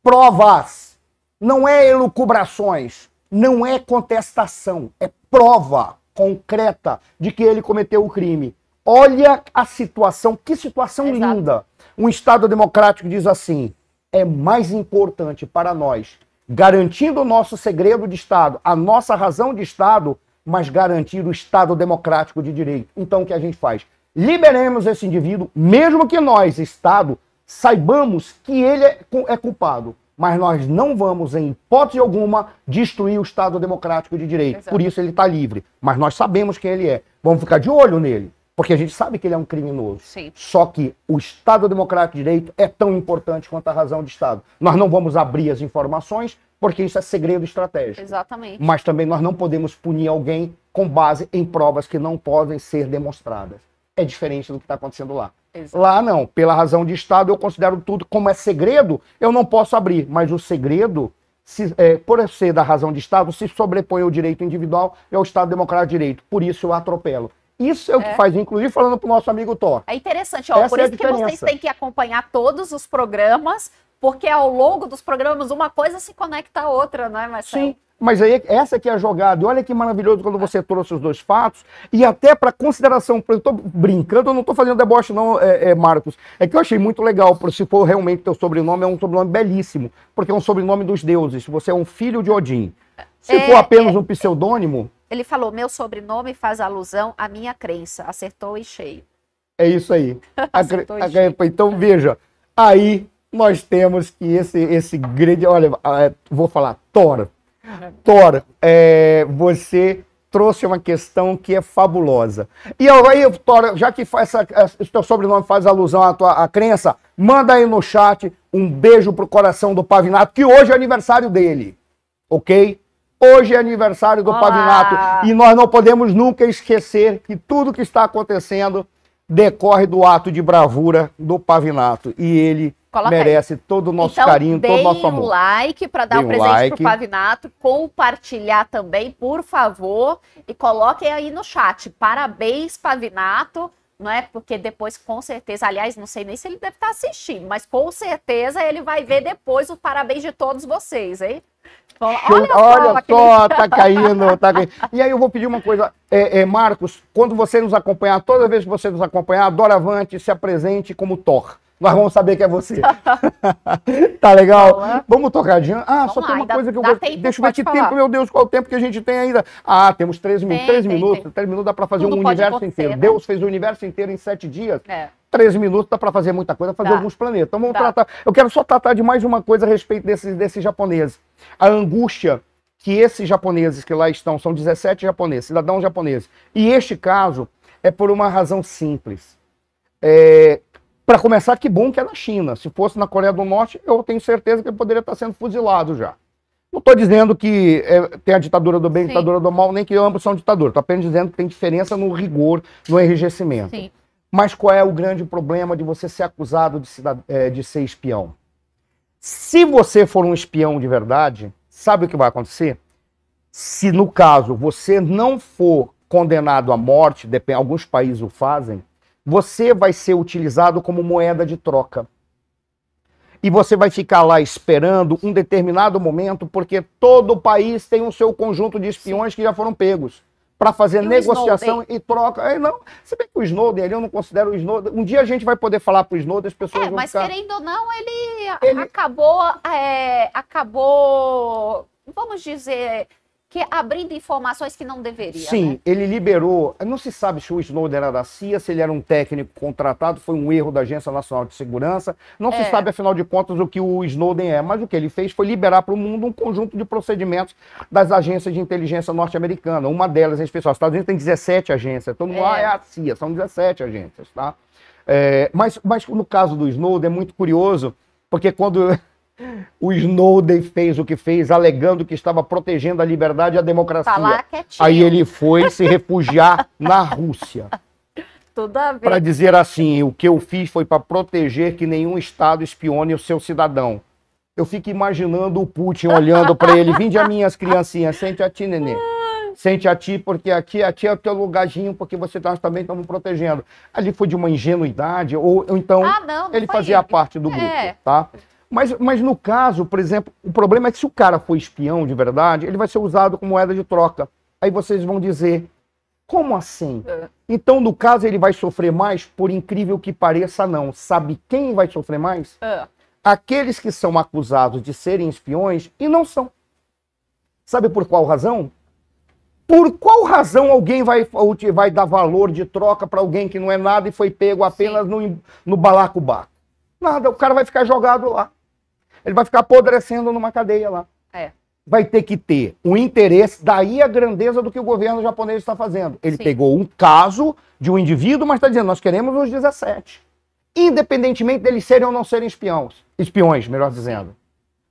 provas. Não é elucubrações. Não é contestação. É prova concreta de que ele cometeu o crime. Olha a situação, que situação linda. Um Estado democrático diz assim, é mais importante para nós, garantindo o nosso segredo de Estado, a nossa razão de Estado, mas garantir o Estado democrático de direito. Então o que a gente faz? Liberemos esse indivíduo, mesmo que nós, Estado, saibamos que ele é culpado. Mas nós não vamos, em hipótese alguma, destruir o Estado democrático de direito. Exato. Por isso ele está livre. Mas nós sabemos quem ele é. Vamos ficar de olho nele. Porque a gente sabe que ele é um criminoso. Sim. Só que o Estado Democrático de Direito é tão importante quanto a razão de Estado. Nós não vamos abrir as informações, porque isso é segredo estratégico. Exatamente. Mas também nós não podemos punir alguém com base em provas que não podem ser demonstradas. É diferente do que está acontecendo lá. Exato. Lá não. Pela razão de Estado, eu considero tudo como é segredo, eu não posso abrir. Mas o segredo, por ser da razão de Estado, se sobrepõe ao direito individual e ao Estado Democrático de Direito. Por isso eu atropelo. Isso é o que faz, inclusive falando para o nosso amigo Thor. É interessante, ó, por isso que vocês têm que acompanhar todos os programas, porque ao longo dos programas uma coisa se conecta à outra, não é, Marcelo? Sim, Mas aí, essa aqui é a jogada. E olha que maravilhoso quando você trouxe os dois fatos. E até para consideração, eu estou brincando, eu não estou fazendo deboche não, Marcos. É que eu achei muito legal, se for realmente teu sobrenome, é um sobrenome belíssimo. Porque é um sobrenome dos deuses. Você é um filho de Odin. Se for apenas um pseudônimo... Ele falou, meu sobrenome faz alusão à minha crença. Acertou e cheio. É isso aí. Então, veja, aí nós temos que esse grande... Olha, vou falar, Thor, você trouxe uma questão que é fabulosa. E aí, Thor, já que o teu sobrenome faz alusão à crença, manda aí no chat um beijo pro coração do Pavinato, que hoje é aniversário dele, ok? Hoje é aniversário do Pavinato e nós não podemos nunca esquecer que tudo que está acontecendo decorre do ato de bravura do Pavinato. E ele merece todo o nosso carinho, todo o nosso amor. Deem um like para dar um presente pro Pavinato, compartilhar também, por favor, e coloquem aí no chat. Parabéns, Pavinato, não é? Porque depois, com certeza, aliás, não sei nem se ele deve estar assistindo, mas com certeza ele vai ver depois o parabéns de todos vocês, hein? Olha só, tá caindo, tá caindo. E aí eu vou pedir uma coisa, Marcos, quando você nos acompanhar, toda vez que você nos acompanhar, doravante, se apresente como Thor. Nós vamos saber que é você. Tá legal? Vamos tocar adiante. Só tem uma coisa que eu vou... Deixa eu ver que tempo, meu Deus, qual o tempo que a gente tem ainda? Temos 13 minutos. 13 minutos. 3 minutos dá pra fazer um universo inteiro. Né? Deus fez o universo inteiro em 7 dias. 13 minutos dá pra fazer muita coisa, fazer alguns planetas. Então vamos tratar... Eu quero só tratar de mais uma coisa a respeito desses japoneses. A angústia que esses japoneses que lá estão, são 17 japoneses, cidadãos japoneses. E este caso é por uma razão simples. Para começar, que bom que é na China. Se fosse na Coreia do Norte, eu tenho certeza que ele poderia estar sendo fuzilado já. Não estou dizendo que tem a ditadura do bem e a ditadura do mal, nem que ambos são ditaduras. Estou apenas dizendo que tem diferença no rigor, no enrijecimento. Sim. Mas qual é o grande problema de você ser acusado de ser espião? Se você for um espião de verdade, sabe o que vai acontecer? Se, no caso, você não for condenado à morte, alguns países o fazem, você vai ser utilizado como moeda de troca. E você vai ficar lá esperando um determinado momento, porque todo país tem o seu conjunto de espiões que já foram pegos para fazer negociação e troca. Não, se bem que o Snowden, eu não considero o Snowden... Um dia a gente vai poder falar para o Snowden, as pessoas vão ficar... Mas querendo ou não, ele... acabou, vamos dizer... que abrindo informações que não deveria. Sim, né? Ele liberou, não se sabe se o Snowden era da CIA, se ele era um técnico contratado, foi um erro da Agência Nacional de Segurança, não se sabe, afinal de contas, o que o Snowden é, mas o que ele fez foi liberar para o mundo um conjunto de procedimentos das agências de inteligência norte-americana, uma delas em especial. Os Estados Unidos tem 17 agências, todo mundo é a CIA, são 17 agências, tá? Mas no caso do Snowden é muito curioso, porque quando... O Snowden fez o que fez, alegando que estava protegendo a liberdade e a democracia. Tá lá quietinho. Aí ele foi se refugiar na Rússia. Tudo a ver. Para dizer assim, o que eu fiz foi para proteger que nenhum Estado espione o seu cidadão. Eu fico imaginando o Putin olhando para ele, vinde a minhas criancinhas, sente a ti, nenê. Sente a ti, porque aqui é o teu lugarzinho, porque nós também estamos protegendo. Ali foi de uma ingenuidade, ou então não ele fazia parte do grupo, tá? Mas no caso, por exemplo, o problema é que se o cara for espião de verdade, ele vai ser usado como moeda de troca. Aí vocês vão dizer, como assim? Então, no caso, ele vai sofrer mais, por incrível que pareça, não. Sabe quem vai sofrer mais? Aqueles que são acusados de serem espiões e não são. Sabe por qual razão? Por qual razão alguém vai dar valor de troca para alguém que não é nada e foi pego apenas no balacobaco? Nada, o cara vai ficar jogado lá. Ele vai ficar apodrecendo numa cadeia lá. Vai ter que ter um interesse, daí a grandeza do que o governo japonês está fazendo. Ele pegou um caso de um indivíduo, mas está dizendo, nós queremos os 17. Independentemente deles serem ou não serem espiões, melhor dizendo.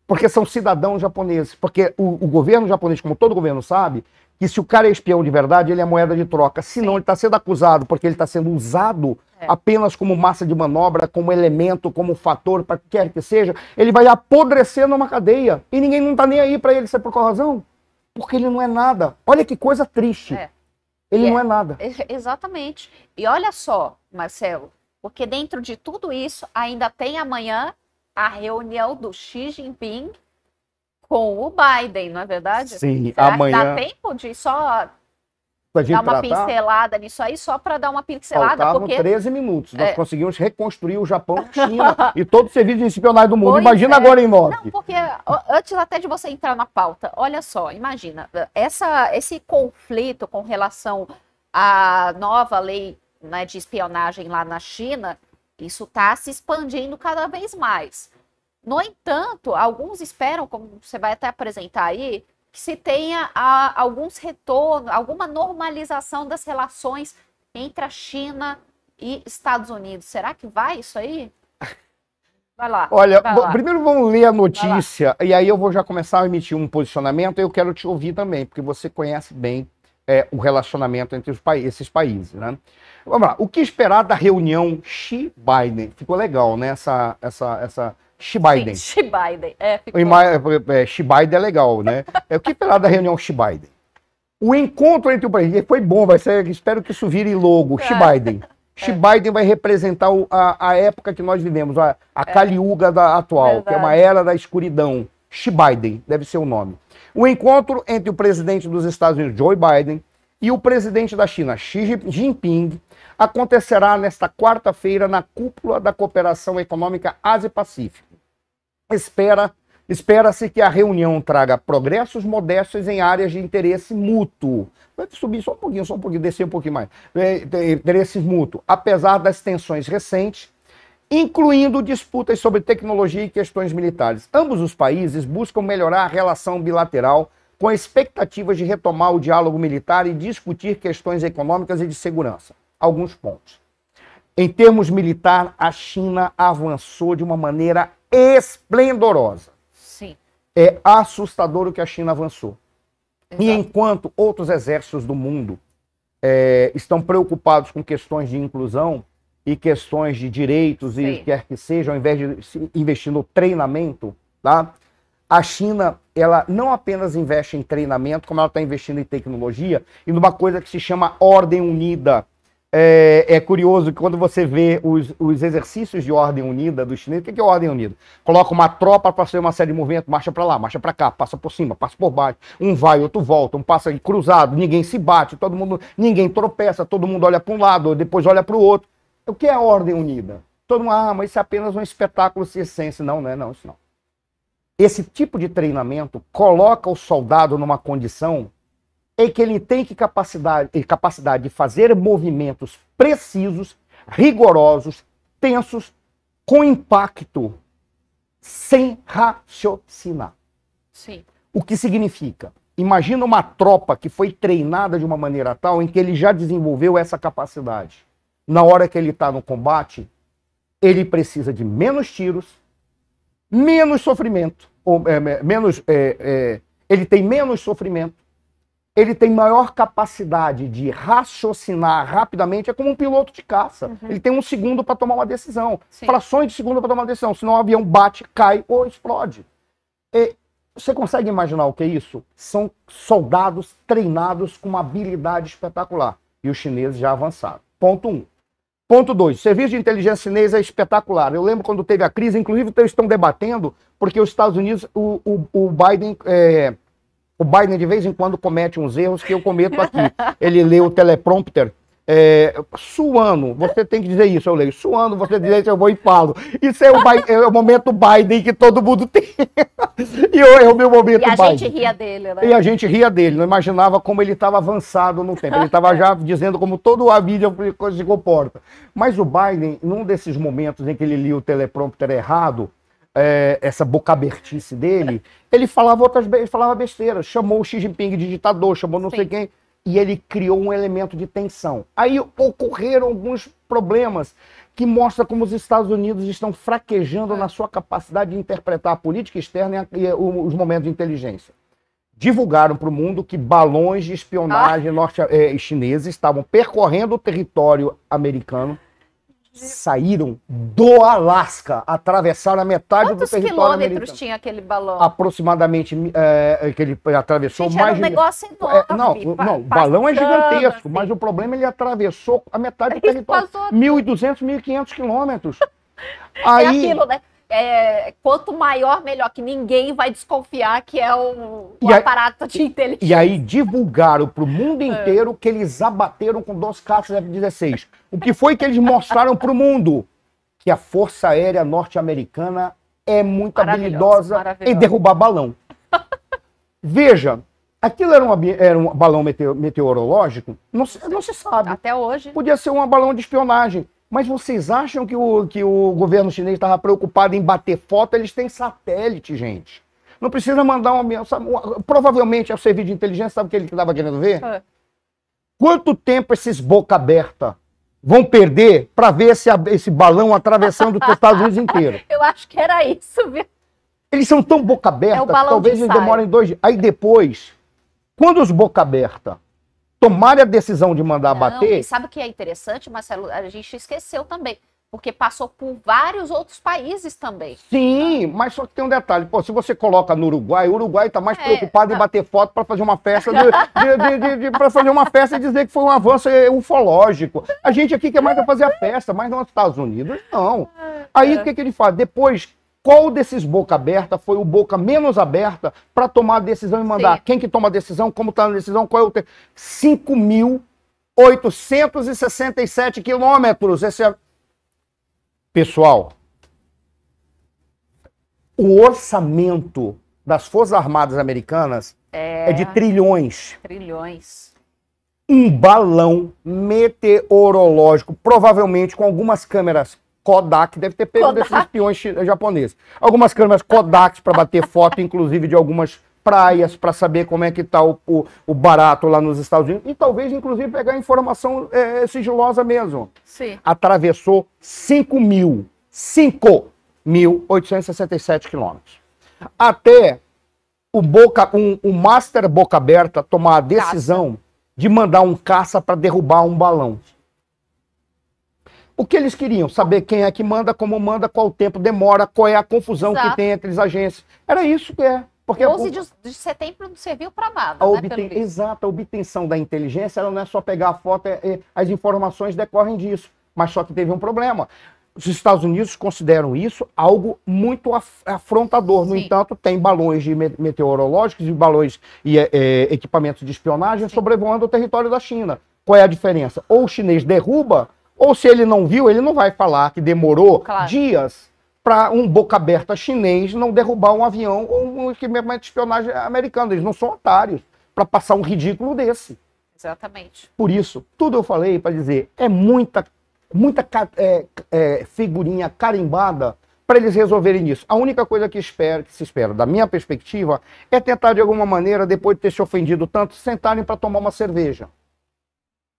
Porque são cidadãos japoneses. Porque o governo japonês, como todo governo sabe, que se o cara é espião de verdade, ele é moeda de troca. Senão ele está sendo acusado porque ele está sendo usado apenas como massa de manobra, como elemento, como fator, para quer que seja, ele vai apodrecer numa cadeia. E ninguém não está nem aí para ele. Sabe por qual razão? Porque ele não é nada. Olha que coisa triste. Ele não é nada. Exatamente. E olha só, Marcelo, porque dentro de tudo isso, ainda tem amanhã a reunião do Xi Jinping com o Biden, não é verdade? Sim, Será amanhã... que dá tempo de só dar uma pincelada nisso aí, só para dar uma pincelada? Faltavam porque 13 minutos. Nós conseguimos reconstruir o Japão, a China e todo o serviço de espionagem do mundo. Imagina agora em 9. Não, porque antes até de você entrar na pauta, olha só, imagina, esse conflito com relação à nova lei, né, de espionagem lá na China, isso está se expandindo cada vez mais. No entanto, alguns esperam, como você vai até apresentar aí, que se tenha alguns retornos, alguma normalização das relações entre a China e Estados Unidos. Será que vai isso aí? Vai lá. Olha, primeiro vamos ler a notícia e aí eu vou já começar a emitir um posicionamento e eu quero te ouvir também, porque você conhece bem o relacionamento entre esses países, né? Vamos lá. O que esperar da reunião Xi-Biden? Ficou legal, né? Essa Xi-Biden. Xi-Biden, Xi-Biden é legal, né? O que esperar da reunião Xi-Biden? O encontro entre o país foi bom, espero que isso vire logo, Xi-Biden. Xi-Biden vai representar a época que nós vivemos, a Kali Yuga atual, verdade, que é uma era da escuridão. Xi-Biden, deve ser o nome. O encontro entre o presidente dos Estados Unidos, Joe Biden, e o presidente da China, Xi Jinping, acontecerá nesta quarta-feira na cúpula da Cooperação Econômica Ásia-Pacífico. Espera-se que a reunião traga progressos modestos em áreas de interesse mútuo. Vai subir só um pouquinho, descer um pouquinho mais. Interesse mútuo, apesar das tensões recentes, incluindo disputas sobre tecnologia e questões militares. Ambos os países buscam melhorar a relação bilateral com expectativas de retomar o diálogo militar e discutir questões econômicas e de segurança. Alguns pontos. Em termos militar, a China avançou de uma maneira esplendorosa. Sim. É assustador o que a China avançou. Exato. E enquanto outros exércitos do mundo estão preocupados com questões de inclusão e questões de direitos, sim, e quer que seja, ao invés de investir no treinamento, tá? A China, ela não apenas investe em treinamento, como ela está investindo em tecnologia e numa coisa que se chama Ordem Unida. É curioso que quando você vê os exercícios de Ordem Unida dos chineses, o que é Ordem Unida? Coloca uma tropa para fazer uma série de movimentos, marcha para lá, marcha para cá, passa por cima, passa por baixo, um vai, outro volta, um passa cruzado, ninguém se bate, ninguém tropeça, todo mundo olha para um lado, depois olha para o outro. O que é a Ordem Unida? Todo mundo, mas isso é apenas um espetáculo circense. Não, não, isso não. Esse tipo de treinamento coloca o soldado numa condição em que ele tem capacidade de fazer movimentos precisos, rigorosos, tensos, com impacto, sem raciocinar. Sim. O que significa? Imagina uma tropa que foi treinada de uma maneira tal em que ele já desenvolveu essa capacidade. Na hora que ele está no combate, ele precisa de menos tiros, menos sofrimento, ele tem menos sofrimento, ele tem maior capacidade de raciocinar rapidamente, é como um piloto de caça. Uhum. Ele tem 1 segundo para tomar uma decisão, sim, frações de segundo para tomar uma decisão, senão o avião bate, cai ou explode. Você consegue imaginar o que é isso? São soldados treinados com uma habilidade espetacular. E os chineses já avançaram. Ponto 1. Ponto 2. O serviço de inteligência chinês é espetacular. Eu lembro quando teve a crise, inclusive eles estão debatendo, porque os Estados Unidos, o Biden de vez em quando comete uns erros que eu cometo aqui. Ele lê o teleprompter suando, você tem que dizer isso, eu leio. Suando, você diz isso, eu vou e falo. Isso é o momento Biden que todo mundo tem. E é o meu momento Biden. E a gente ria dele, né? E a gente ria dele, não imaginava como ele estava avançado no tempo. Ele estava já dizendo como toda a mídia se comporta. Mas o Biden, num desses momentos em que ele lia o teleprompter errado, essa bocabertice dele, ele falava besteira, chamou o Xi Jinping de ditador, chamou não sei quem, e ele criou um elemento de tensão. Aí ocorreram alguns problemas que mostram como os Estados Unidos estão fraquejando na sua capacidade de interpretar a política externa e os momentos de inteligência. Divulgaram para o mundo que balões de espionagem chineses estavam percorrendo o território americano, saíram do Alasca, atravessaram a metade do território americano. Quantos quilômetros tinha aquele balão? Aproximadamente, que ele atravessou. Gente, era um negócio enorme. Não, o balão é gigantesco, mas o problema é que ele atravessou a metade do território. 1.200, 1.500 quilômetros. Aí, é aquilo, né? quanto maior, melhor, que ninguém vai desconfiar que é o aparato de inteligência. E aí divulgaram para o mundo inteiro que eles abateram com 2 caças F-16. O que foi que eles mostraram para o mundo? Que a Força Aérea Norte-Americana é muito habilidosa em derrubar balão. Veja, aquilo era um balão meteorológico? Não se sabe. Até hoje. Podia ser um balão de espionagem. Mas vocês acham que o governo chinês estava preocupado em bater foto? Eles têm satélite, gente. Não precisa mandar provavelmente é o serviço de inteligência, sabe o que ele estava querendo ver? Quanto tempo esses boca aberta vão perder para ver esse balão atravessando os Estados Unidos inteiro? Eu acho que era isso, viu? Eles são tão boca aberta, talvez eles demorem 2 dias. Aí depois, quando os boca aberta tomarem a decisão de mandar bater... E sabe o que é interessante, Marcelo? A gente esqueceu também, porque passou por vários outros países também. Sim, mas só que tem um detalhe. Pô, se você coloca no Uruguai, o Uruguai está mais preocupado em bater foto para fazer uma festa, para fazer uma festa e dizer que foi um avanço ufológico. A gente aqui quer mais fazer a festa, mas nos Estados Unidos, não. Aí o que ele faz? Depois... Qual desses boca aberta foi o boca menos aberta para tomar a decisão e mandar? Sim. Quem que toma a decisão? Como está na decisão? Qual é o 5.867 quilômetros. Pessoal, o orçamento das Forças Armadas Americanas é de trilhões. Trilhões. Um balão meteorológico, provavelmente com algumas câmeras Kodak, deve ter pego desses espiões japoneses. Algumas câmeras Kodak para bater foto, inclusive, de algumas praias, para saber como é que está o barato lá nos Estados Unidos. E talvez, inclusive, pegar informação sigilosa mesmo. Sim. Atravessou 5.867 quilômetros. Até o Master Boca Aberta tomar a decisão de mandar um caça para derrubar um balão. O que eles queriam? Saber quem é que manda, como manda, qual o tempo demora, qual é a confusão que tem entre as agências. Era isso que é. Porque 11 de setembro não serviu para nada. Exato, a obtenção da inteligência ela não é só pegar a foto, as informações decorrem disso. Mas só que teve um problema. Os Estados Unidos consideram isso algo muito afrontador. No entanto, tem balões meteorológicos e balões e equipamentos de espionagem sobrevoando o território da China. Qual é a diferença? Ou o chinês derruba, ou se ele não viu, ele não vai falar que demorou dias para um boca aberta chinês não derrubar um avião ou um equipamento de espionagem americano. Eles não são otários para passar um ridículo desse. Exatamente. Por isso, tudo eu falei para dizer, é muita figurinha carimbada para eles resolverem isso. A única coisa que se espera, da minha perspectiva, é tentar de alguma maneira, depois de ter se ofendido tanto, sentarem para tomar uma cerveja.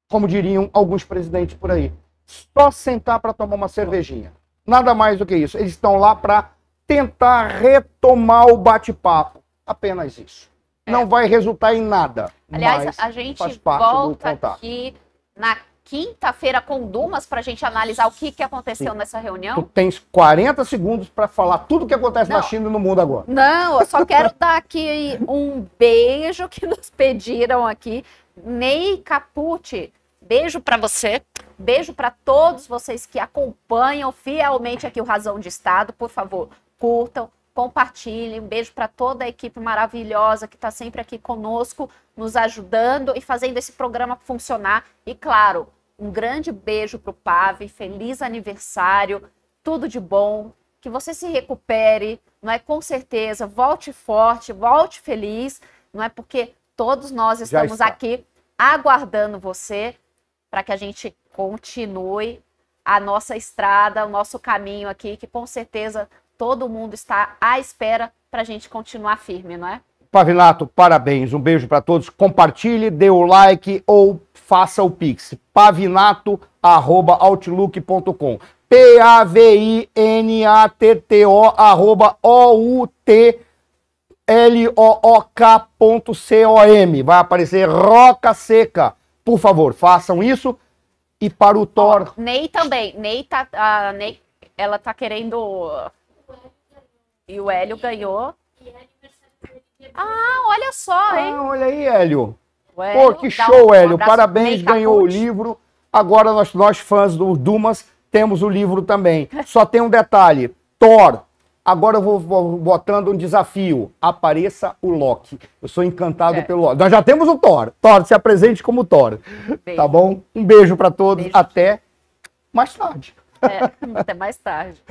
Como diriam alguns presidentes por aí. Só sentar para tomar uma cervejinha. Nada mais do que isso. Eles estão lá para tentar retomar o bate-papo. Apenas isso. Não vai resultar em nada. Aliás, a gente volta aqui na quinta-feira com Dumas para a gente analisar o que aconteceu nessa reunião. Tu tens 40 segundos para falar tudo o que acontece na China e no mundo agora. Não, eu só quero dar aqui um beijo que nos pediram aqui. Ney Capucci, beijo para você. Beijo para todos vocês que acompanham fielmente aqui o Razão de Estado. Por favor, curtam, compartilhem. Um beijo para toda a equipe maravilhosa que está sempre aqui conosco, nos ajudando e fazendo esse programa funcionar. E, claro, um grande beijo para o Pave. Feliz aniversário. Tudo de bom. Que você se recupere, não é? Com certeza. Volte forte, volte feliz. Não é? Porque todos nós estamos aqui aguardando você para que a gente continue a nossa estrada, o nosso caminho aqui, que com certeza todo mundo está à espera para a gente continuar firme, não é? Pavinato, parabéns. Um beijo para todos. Compartilhe, dê o like ou faça o pix. pavinato@outlook.com. pavinato@outlook.com. Vai aparecer Roca Seca. Por favor, façam isso. E para o Thor... Ney também. Ney, ela tá querendo... E o Hélio ganhou. Ah, olha só, hein? Olha aí, Hélio. Pô, que show, Hélio. Parabéns, ganhou o livro. Agora nós fãs do Dumas, temos o livro também. Só tem um detalhe. Thor, Agora eu vou botando um desafio. Apareça o Loki. Eu sou encantado pelo Loki. Nós já temos o Thor. Thor, se apresente como Thor. Beijo. Tá bom? Um beijo para todos. Beijo. Até mais tarde. Até mais tarde.